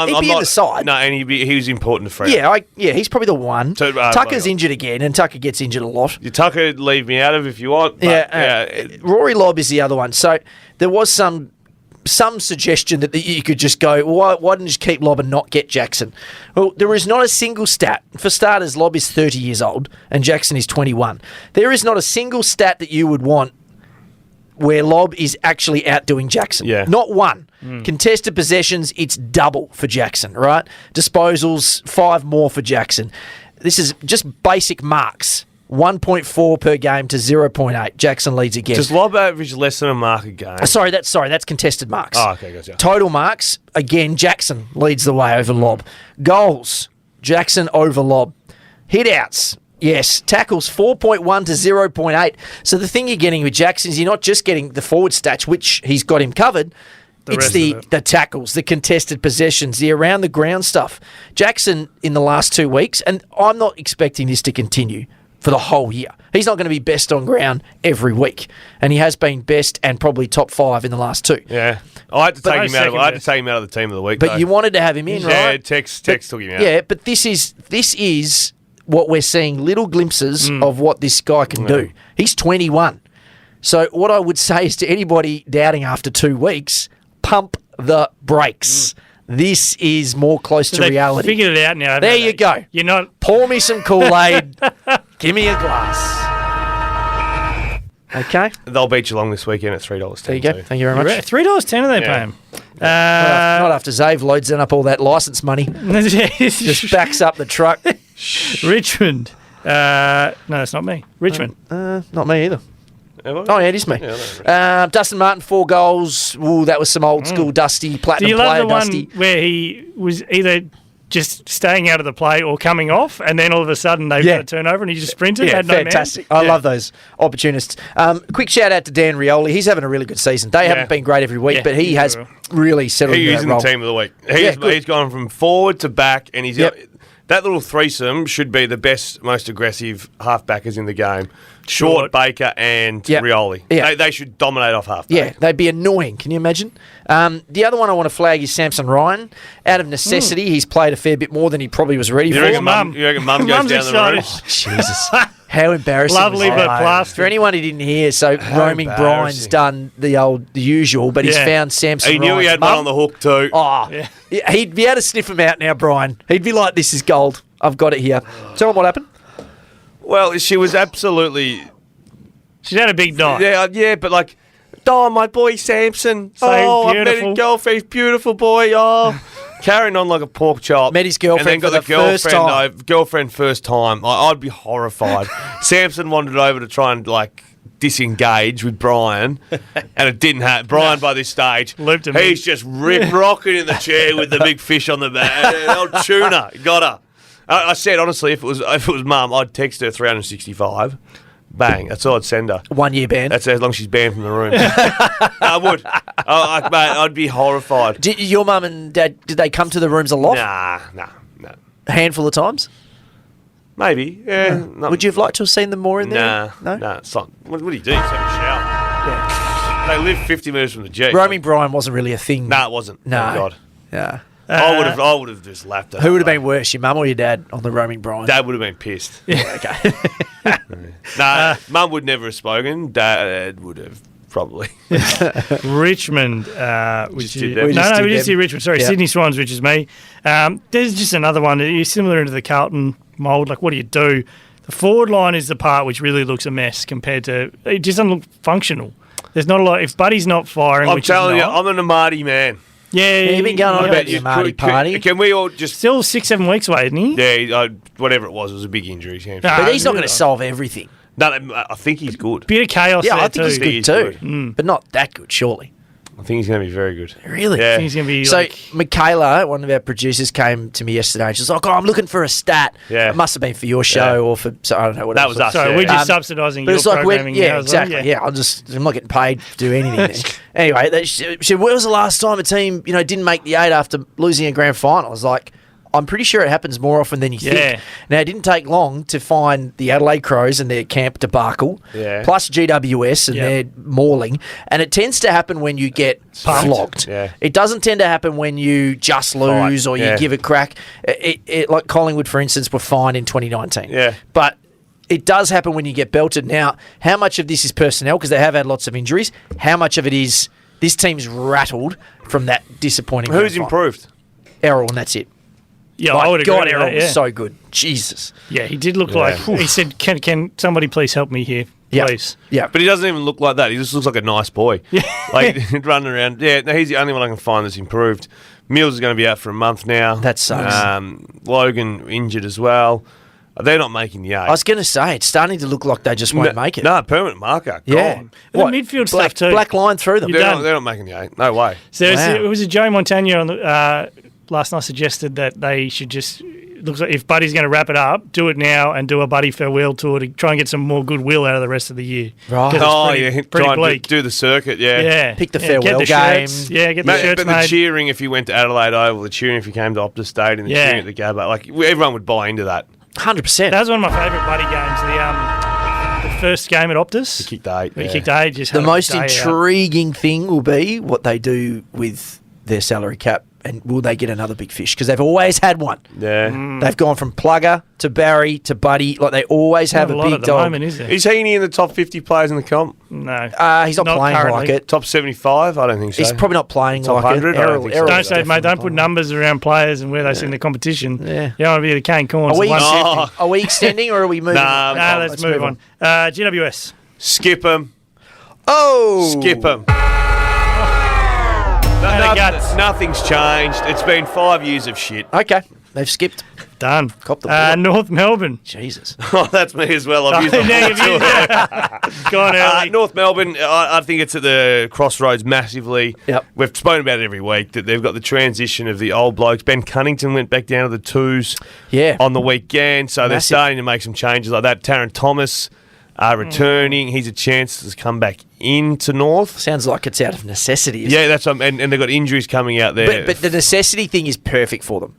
He'd be in the side. No, and he was important to Fremantle. He's probably the one. So, Tucker's injured again, and Tucker gets injured a lot. Tucker, leave me out of if you want. But, Rory Lobb is the other one. So there was some suggestion that you could just go, why didn't you just keep Lobb and not get Jackson? Well, there is not a single stat. For starters, Lobb is 30 years old and Jackson is 21. There is not a single stat that you would want where Lobb is actually outdoing Jackson. Yeah. Not one. Contested possessions, it's double for Jackson, right? Disposals, 5 more for Jackson. This is just basic marks. 1.4 per game to 0.8. Jackson leads again. Does Lobb average less than a mark a game? Sorry, that's contested marks. Oh, okay, gotcha. Total marks, again, Jackson leads the way over Lobb. Goals, Jackson over Lobb. Hit-outs, yes. Tackles, 4.1 to 0.8. So the thing you're getting with Jackson is you're not just getting the forward stats, which he's got him covered. It's the tackles, the contested possessions, the around-the-ground stuff. Jackson, in the last 2 weeks, and I'm not expecting this to continue for the whole year. He's not going to be best on ground every week. And he has been best and probably top 5 in the last 2. Yeah. I had to take him out of the team of the week. But you wanted to have him in, right? Yeah, Tex took him out. Yeah, but this is what we're seeing, little glimpses of what this guy can do. He's 21. So what I would say is to anybody doubting after 2 weeks, pump the brakes. This is more close to reality. Figured it out now. There you go. You're not. Pour me some Kool-Aid. Give me a glass. Okay. They'll beat Geelong this weekend at $3.10. There you go. Thank you very much. $3.10 are they paying? Not after Xavier loads up all that licence money. Just backs up the truck. Richmond. No, it's not me. Richmond. Not me either. Oh, yeah, it is me. Yeah, Dustin Martin, 4 goals. Ooh, that was some old school Dusty, platinum player Dusty. Do you love the one where he was either just staying out of the play or coming off, and then all of a sudden they've got a turnover and he just sprinted. Had no fantastic. Man. I love those opportunists. Quick shout out to Dan Rioli. He's having a really good season. They haven't been great every week, but he has really settled He in is that in role. the team of the week. He's gone from forward to back, and he's that little threesome should be the best, most aggressive half-backers in the game. Short, Baker, and Rioli. Yeah. They should dominate off half-back. Yeah, they'd be annoying. Can you imagine? The other one I want to flag is Samson Ryan. Out of necessity, he's played a fair bit more than he probably was ready for. You reckon Mum goes down the road? Oh, Jesus. How embarrassing. Lovely, but plastic. For anyone who didn't hear, so Roaming Brian's done the usual, but he's found Samson He knew Ryan's he had mum. one on the hook too. Oh, he'd be able to sniff him out now, Brian. He'd be like, this is gold. I've got it here. Tell him what happened. Well, she was absolutely... She's had a big night. Yeah, but like... Oh, my boy Samson. So I met beautiful. his girlfriend. He's beautiful boy. Oh... Carrying on like a pork chop. Met his girlfriend and then got for the first time. Girlfriend first time. I'd be horrified. Samson wandered over to try and like disengage with Brian, and it didn't happen. Brian, by this stage, he's just rocking in the chair with the big fish on the back. Old tuna, got her. I said honestly, if it was Mum, I'd text her 365. Bang, that's all I'd send her. 1 year ban. That's as long as she's banned from the room. I would. Mate, I'd be horrified. Did your mum and dad, did they come to the rooms a lot? Nah. A handful of times? Maybe, yeah. Would you have liked to have seen them more in there? No, it's not. What do you do? You have a shower. Yeah. They live 50 minutes from the Jeep. Roaming Brian wasn't really a thing. No, it wasn't. No. Thank God. Yeah. I would have just lapped it. Who would have been worse, your mum or your dad on the Roaming Brian? Dad would have been pissed. Yeah, okay. Mum would never have spoken. Dad would have probably. Richmond, we just did Richmond. Sorry, Sydney Swans, which is me. There's just another one. It's similar into the Carlton mould. Like, what do you do? The forward line is the part which really looks a mess compared to. It just doesn't look functional. There's not a lot. If Buddy's not firing, I'm telling you, I'm an Amati man. Yeah, you've been going on about your Marty party. Can we all just... Still 6-7 weeks away, isn't he? Yeah, whatever it was a big injury. But he's not going to solve everything. No, I think he's good. Bit of chaos there, I think he's good too. But not that good, surely. I think he's going to be very good. Really? Yeah. I think he's going to be so, Michaela, one of our producers, came to me yesterday and she's like, I'm looking for a stat. Yeah. It must have been for your show or for, so I don't know what that was us. Sorry, we're just subsidising your programming. Yeah, exactly. Yeah, I'm not getting paid to do anything. Anyway, she said, when was the last time a team, didn't make the 8 after losing a grand final? I was like, I'm pretty sure it happens more often than you think. Now, it didn't take long to find the Adelaide Crows and their camp debacle, plus GWS and their mauling, and it tends to happen when you get flogged. Yeah. It doesn't tend to happen when you just lose or you give a crack. It like Collingwood, for instance, were fine in 2019. Yeah. But it does happen when you get belted. Now, how much of this is personnel, because they have had lots of injuries, how much of it is this team's rattled from that disappointing Who's improved? Errol, and that's it. Yeah, I would agree. God, Errol was so good. Jesus. Yeah, he did look like... He said, can somebody please help me here, please? Yeah. But he doesn't even look like that. He just looks like a nice boy. Yeah. Like, running around. Yeah, no, he's the only one I can find that's improved. Mills is going to be out for a month now. That sucks. Logan injured as well. They're not making the 8. I was going to say, it's starting to look like they just won't make it. No, permanent marker. Yeah. Gone. The midfield stuff too. Black line through them. They're not making the 8. No way. So it was a Joe Montagna on the, last night suggested that they should just... Looks like if Buddy's going to wrap it up, do it now and do a Buddy farewell tour to try and get some more goodwill out of the rest of the year. Right. Pretty bleak. Do the circuit, Pick the farewell get the game. Shirts, get the shirts but made. the cheering if you went to Adelaide Oval, the cheering if you came to Optus Stadium, the cheering at the Gabba, like everyone would buy into that. 100%. That was one of my favourite Buddy games. The first game at Optus. He kicked 8. He kicked 8. Just the most intriguing thing will be what they do with their salary cap. And will they get another big fish? Because they've always had one. Yeah. They've gone from Plugger to Barry to Buddy. Like, they always have a big at the dog. moment, is there? Is Heaney in the top 50 players in the comp? No. He's not playing currently. like it. Top 75? I don't think so. He's probably not playing top like 100? it. I don't think so. Don't say, mate, don't put numbers around players and where they sit in the competition. Yeah. You don't want to be the Kane Corns. Are we extending or are we moving on? Let's move on. GWS. Skip them. Oh! Skip them. Nothing's changed. It's been 5 years of shit. Okay. They've skipped. Done. Cop the bullet. North Melbourne. Jesus. Oh, that's me as well. I've used Now you've used it. Gone early. North Melbourne, I think it's at the crossroads massively. Yep. We've spoken about it every week that they've got the transition of the old blokes. Ben Cunnington went back down to the twos on the weekend, so they're starting to make some changes like that. Taron Thomas returning. He's a chance to come back into North. Sounds like it's out of necessity. That's and they've got injuries coming out there. But the necessity thing is perfect for them.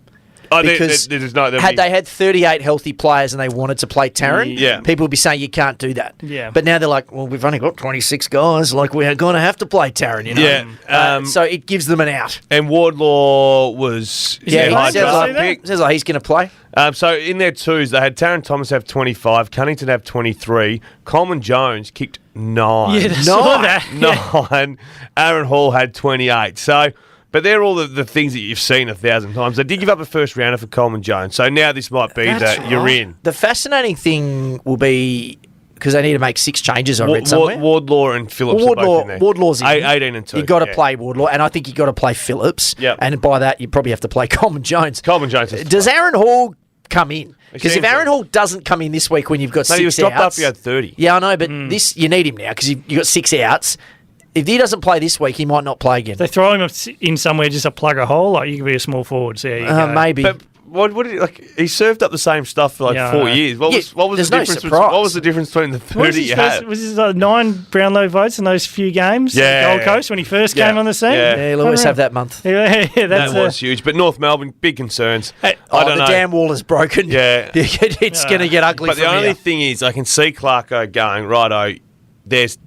Because had they had 38 healthy players and they wanted to play Taron, people would be saying you can't do that. Yeah. But now they're like, well, we've only got 26 guys. Like, we're going to have to play Taron, you know? Yeah. So it gives them an out. And Wardlaw was sounds like he's going to play. So in their twos, they had Taron Thomas have 25, Cunnington have 23, Coleman Jones kicked 9. Yeah, saw that. 9. Aaron Hall had 28. So... But they're all the things that you've seen 1,000 times. They did give up a first rounder for Coleman Jones, so now this might be you're in. The fascinating thing will be, because they need to make 6 changes, I read somewhere. Wardlaw and Phillips are both in there. Wardlaw's in. 18 and 2. You've got to play Wardlaw, and I think you've got to play Phillips. Yep. And by that, you probably have to play Coleman Jones. Coleman Jones. Does Aaron Hall come in? Because if Aaron Hall doesn't come in this week when you've got 6 outs... he was dropped after you had 30. Yeah, I know, but this you need him now because you've got 6 outs. If he doesn't play this week, he might not play again. They throw him in somewhere just to plug a hole. Like you could be a small forward. So maybe. But what did he like? He served up the same stuff for 4 years. What was the difference? What was the difference between the 30 you had? Was his 9 Brownlow votes in those few games? Yeah, Gold Coast when he first came on the scene. Yeah, he'll always have that month. That was huge. But North Melbourne, big concerns. I don't know. The dam wall is broken. Yeah, it's going to get ugly. But the only thing is, I can see Clarko going righto. There's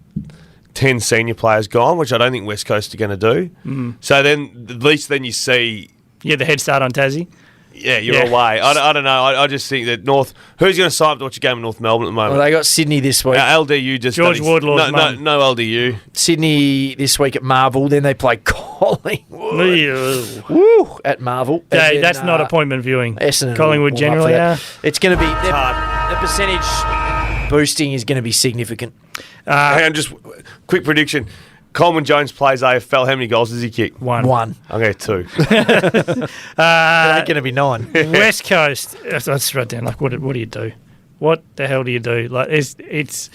10 senior players gone, which I don't think West Coast are going to do. So then, at least then you see... Yeah, the head start on Tassie. Yeah, you're away. I don't know. I just think that North... Who's going to sign up to watch a game in North Melbourne at the moment? Well, they got Sydney this week. LDU just... George Wardlaw's mum. No LDU. Sydney this week at Marvel. Then they play Collingwood. Woo! At Marvel. Yeah, that's not appointment viewing. Essendon Collingwood generally are. It's going to be... The percentage boosting is going to be significant. And just quick prediction. Coleman Jones plays AFL. How many goals does he kick? 1. I'm going to 2. It ain't going to be 9. West Coast. Let's write down. Like, what do you do? What the hell do you do? Like, it's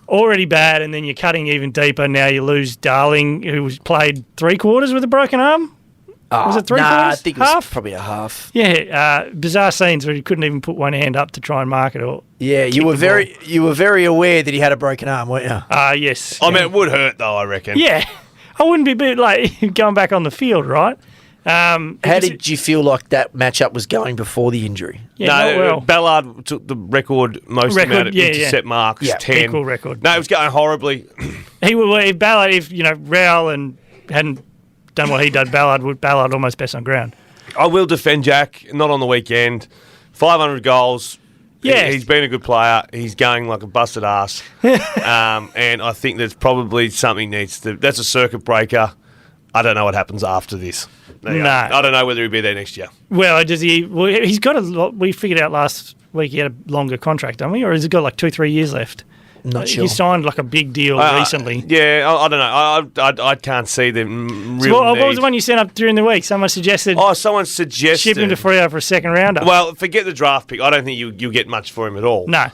already bad, and then you're cutting even deeper. Now you lose Darling, who was played 3 quarters with a broken arm. Was it 3 quarters? I think it was half? probably a half. Yeah, bizarre scenes where he couldn't even put one hand up to try and mark it. Or yeah, you were very aware that he had a broken arm, weren't you? Yes. I mean, it would hurt though. I reckon. Yeah, I wouldn't be a bit like going back on the field, right? How did you feel like that matchup was going before the injury? Yeah, Ballard took the amount of intercept marks, 10. Equal record. No, it was going horribly. If Ballard, Rowell hadn't done what he did, Ballard almost best on ground. I will defend Jack, not on the weekend. 500 goals. Yeah, he's been a good player. He's going like a busted ass. And I think there's probably something that's a circuit breaker. I don't know what happens after this. No. I don't know whether he'll be there next year. Well, does he? Well, he's got we figured out last week he had a longer contract, don't we? Or has he got like 2-3 years left? Not sure. He signed like a big deal recently. Yeah, I don't know. I can't see the real what was the one you sent up during the week? Someone suggested ship him to Freo for a second rounder. Well, forget the draft pick. I don't think you'll get much for him at all. No.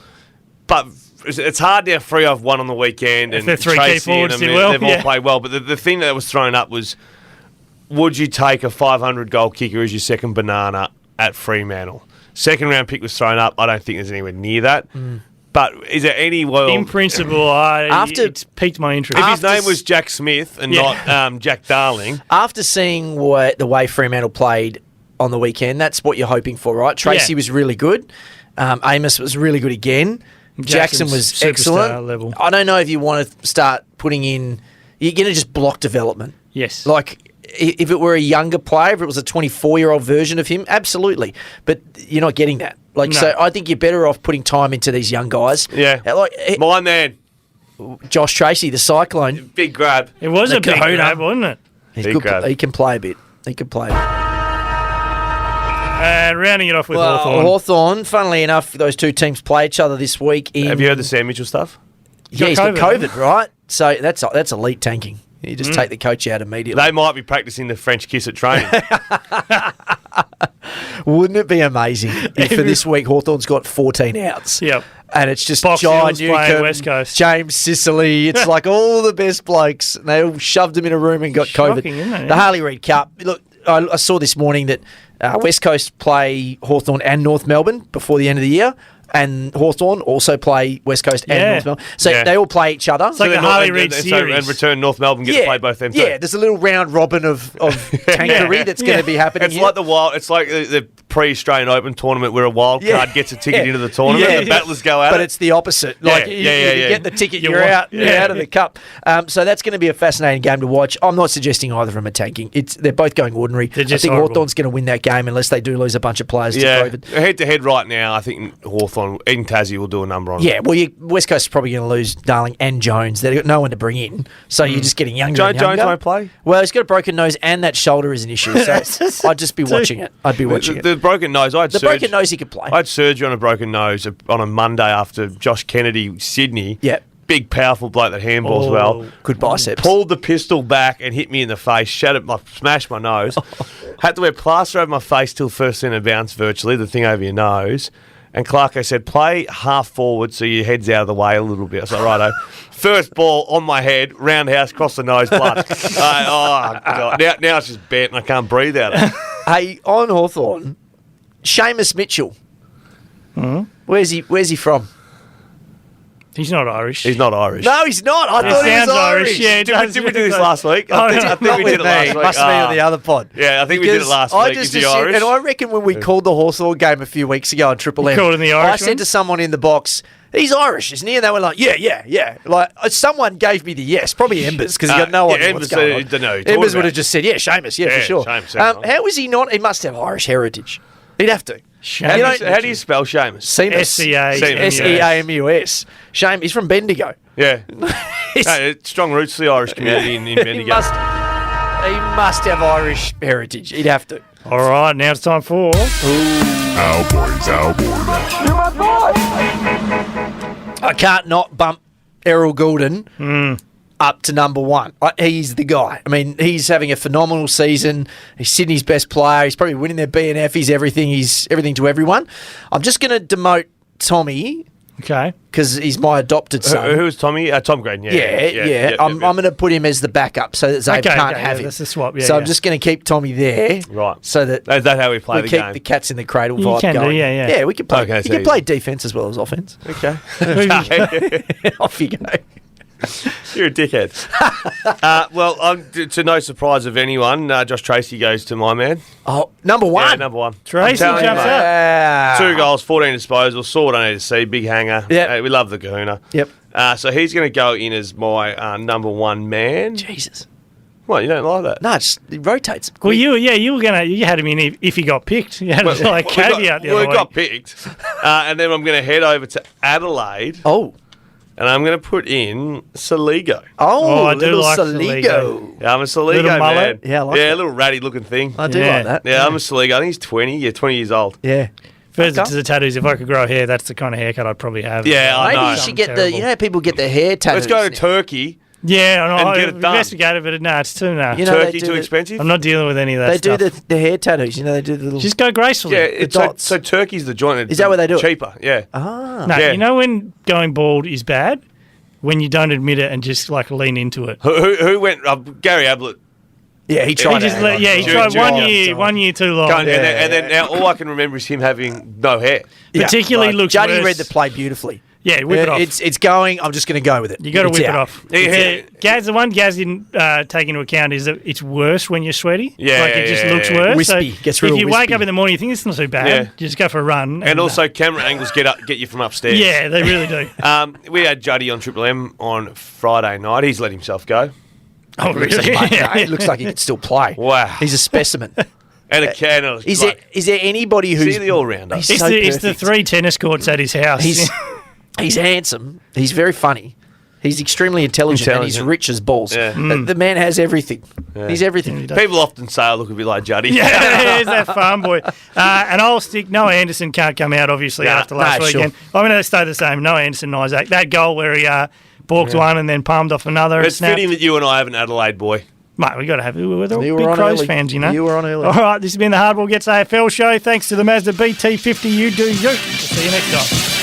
But it's hard to have Freo have one on the weekend. If and the 3 key forwards did well. They've all played well. But the thing that was thrown up was, would you take a 500-goal kicker as your second banana at Fremantle? Second round pick was thrown up. I don't think there's anywhere near that. But is there any world... In principle, it's piqued my interest. If his name was Jack Smith and not Jack Darling... After seeing the way Fremantle played on the weekend, that's what you're hoping for, right? Tracy was really good. Amos was really good again. Jackson was excellent. Level. I don't know if you want to start putting in... You're going to just block development. Yes. Like... If it were a younger player, if it was a 24-year-old version of him, absolutely. But you're not getting that. So I think you're better off putting time into these young guys. Yeah. My man. Josh Tracy, the Cyclone. Big grab. It was a big grab, wasn't it? He's good. He can play a bit. And rounding it off with Hawthorn. Hawthorn, funnily enough, those two teams play each other this week. Have you heard the Sam Mitchell stuff? Yeah, he's got COVID, right? So that's elite tanking. You just take the coach out immediately. They might be practicing the French kiss at training. Wouldn't it be amazing if for this week Hawthorn's got 14 outs? Yep. And it's just Box John Hills playing West Newcombe, Coast. James Sicily. It's like all the best blokes. And they all shoved them in a room and got Shocking, COVID. isn't it? The Harley Reid Cup. Look, I saw this morning that West Coast play Hawthorn and North Melbourne before the end of the year. And Hawthorn also play West Coast and North Melbourne. So they all play each other. It's like the Harley Reid series. And return North Melbourne get to play both them too. Yeah, there's a little round robin of tankery that's going to be happening It's here. like the pre-Australian Open tournament where a wild card gets a ticket into the tournament and the battlers go at it. But it's the opposite. Like, you get the ticket, you're out of the cup. So that's going to be a fascinating game to watch. I'm not suggesting either of them are tanking. They're both going ordinary. I think Hawthorn's going to win that game unless they do lose a bunch of players to COVID. Head-to-head right now, I think Hawthorn, even Tassie, will do a number on it. Yeah, well, West Coast is probably going to lose Darling and Jones. They've got no one to bring in. So you're just getting younger and younger. Jones won't play? Well, he's got a broken nose and that shoulder is an issue. So I'd just be watching it. I'd be watching it. The broken nose, broken nose he could play. I had surgery on a broken nose on a Monday after Josh Kennedy, Sydney. Yeah. Big, powerful bloke that handballs well. Good biceps. Pulled the pistol back and hit me in the face, smashed my nose. Had to wear plaster over my face till first centre bounce virtually, the thing over your nose. And Clarko said, play half forward so your head's out of the way a little bit. I was like, righto. First ball on my head, roundhouse, cross the nose, blood. God. Now it's just bent and I can't breathe out of it. Hey, on Hawthorn, Seamus Mitchell. Mm-hmm. Where's he from? He's not Irish. He's not Irish. No, he's not. I thought he was sounds Irish. Yeah, Did we do this last week? I think we did it last week. Must have been on the other pod. Yeah, I think we did it last week. Is he Irish? And I reckon when we called the Hawthorn game a few weeks ago on Triple M, called him the Irish I said to someone in the box, he's Irish, isn't he? And they were like, yeah. Like, someone gave me the yes, probably Embers, because he got no idea what's going on. Embers would have just said, Seamus, for sure. Seamus, how is he not? He must have Irish heritage. He'd have to. How do you spell Seamus? Seamus. Shame. He's from Bendigo. Yeah. Strong roots to the Irish community in Bendigo. He must have Irish heritage. He'd have to. All right, now it's time for... Our boys. I can't not bump Errol Goulden up to number one. He's the guy. I mean, he's having a phenomenal season. He's Sydney's best player. He's probably winning their BNF. He's everything. He's everything to everyone. I'm just going to demote Tommy. Okay. Because he's my adopted son. Who's Tommy? Tom Graydon, Yeah. I'm going to put him as the backup so that Xavier can't have him. That's a swap, so I'm just going to keep Tommy there. Right. So that is that how we play we the keep game? the cats in the cradle You vibe can do, going. yeah. Yeah, we can play. Okay, you so can you- play defence as well as offence. Okay. Off you go. You're a dickhead. To no surprise of anyone, Josh Tracy goes to my man. Oh, number one. Yeah, number one. Tracy I'm telling you, jumps mate. up. 2 goals, 14 disposals. Saw what I need to see. Big hanger. Yep. We love the kahuna. Yep. So he's going to go in as my number one man. Jesus. What, you don't like that? No, it rotates. Well, you had him in if he got picked. You had him like caveat the other we way. got picked. And then I'm going to head over to Adelaide. Oh. And I'm going to put in Saligo. Oh, I do little like Saligo. Yeah, I'm a Saligo Little man. mullet? Yeah, I like a that. little ratty looking thing. I do Yeah. like that. Yeah, I'm a Saligo. I think he's 20. Yeah, 20 years old. Yeah. Further to the tattoos, if I could grow hair, that's the kind of haircut I'd probably have. Yeah, I Maybe know. you should get the. You know, how people get their hair tattoos. Let's go to Turkey. Yeah, I know. And get it I've done. investigated, but no, it's too You know, Turkey they do too the- expensive? I'm not dealing with any of that They stuff. do the hair tattoos. You know, they do the little. Just go gracefully. Yeah, it's dots. so Turkey's the joint. Is that where they do it? Cheaper, yeah. No, Yeah. you know when going bald is bad? When you don't admit it and just like lean into it. Who went? Gary Ablett. Yeah, he He tried. just it. he Junior. tried one year too long. And then now all I can remember is him having no hair. Particularly looks Juddy worse. read the play beautifully. Yeah, whip it off. It's going. I'm just going to go with it. You got to It's whip it out. off. Yeah. Gaz, the one Gaz didn't take into account is that it's worse when you're sweaty. Yeah, like it just yeah, looks yeah. worse. Wispy. So Gets if real you wake wispy. up in the morning, you think it's not so bad. Yeah. You just go for a run. And also camera angles get you from upstairs. yeah, they really do. We had Juddy on Triple M on Friday night. He's let himself go. Oh, really? It looks like he could still play. Wow. He's a specimen. And a can. Is there anybody who's See the all-rounder. He's It's, so it's the perfect. 3 tennis courts at his house. He's handsome. He's very funny. He's extremely intelligent, and he's rich as balls. Yeah. The man has everything. He's everything. People often say I look a bit like Juddy. Yeah, there's that farm boy. And I'll stick. Noah Anderson can't come out, obviously, Nah, after last sure. weekend. I'm going to stay the same. Noah Anderson, Isaac. That goal where he balked one and then palmed off another. It's snapped. fitting that you and I have an Adelaide boy. Mate, we got to have it. We're all You big were on Crows early. fans, you know. You were on early. All right, this has been the Hardball Gets AFL show. Thanks to the Mazda BT50. You do you. We'll see you next time.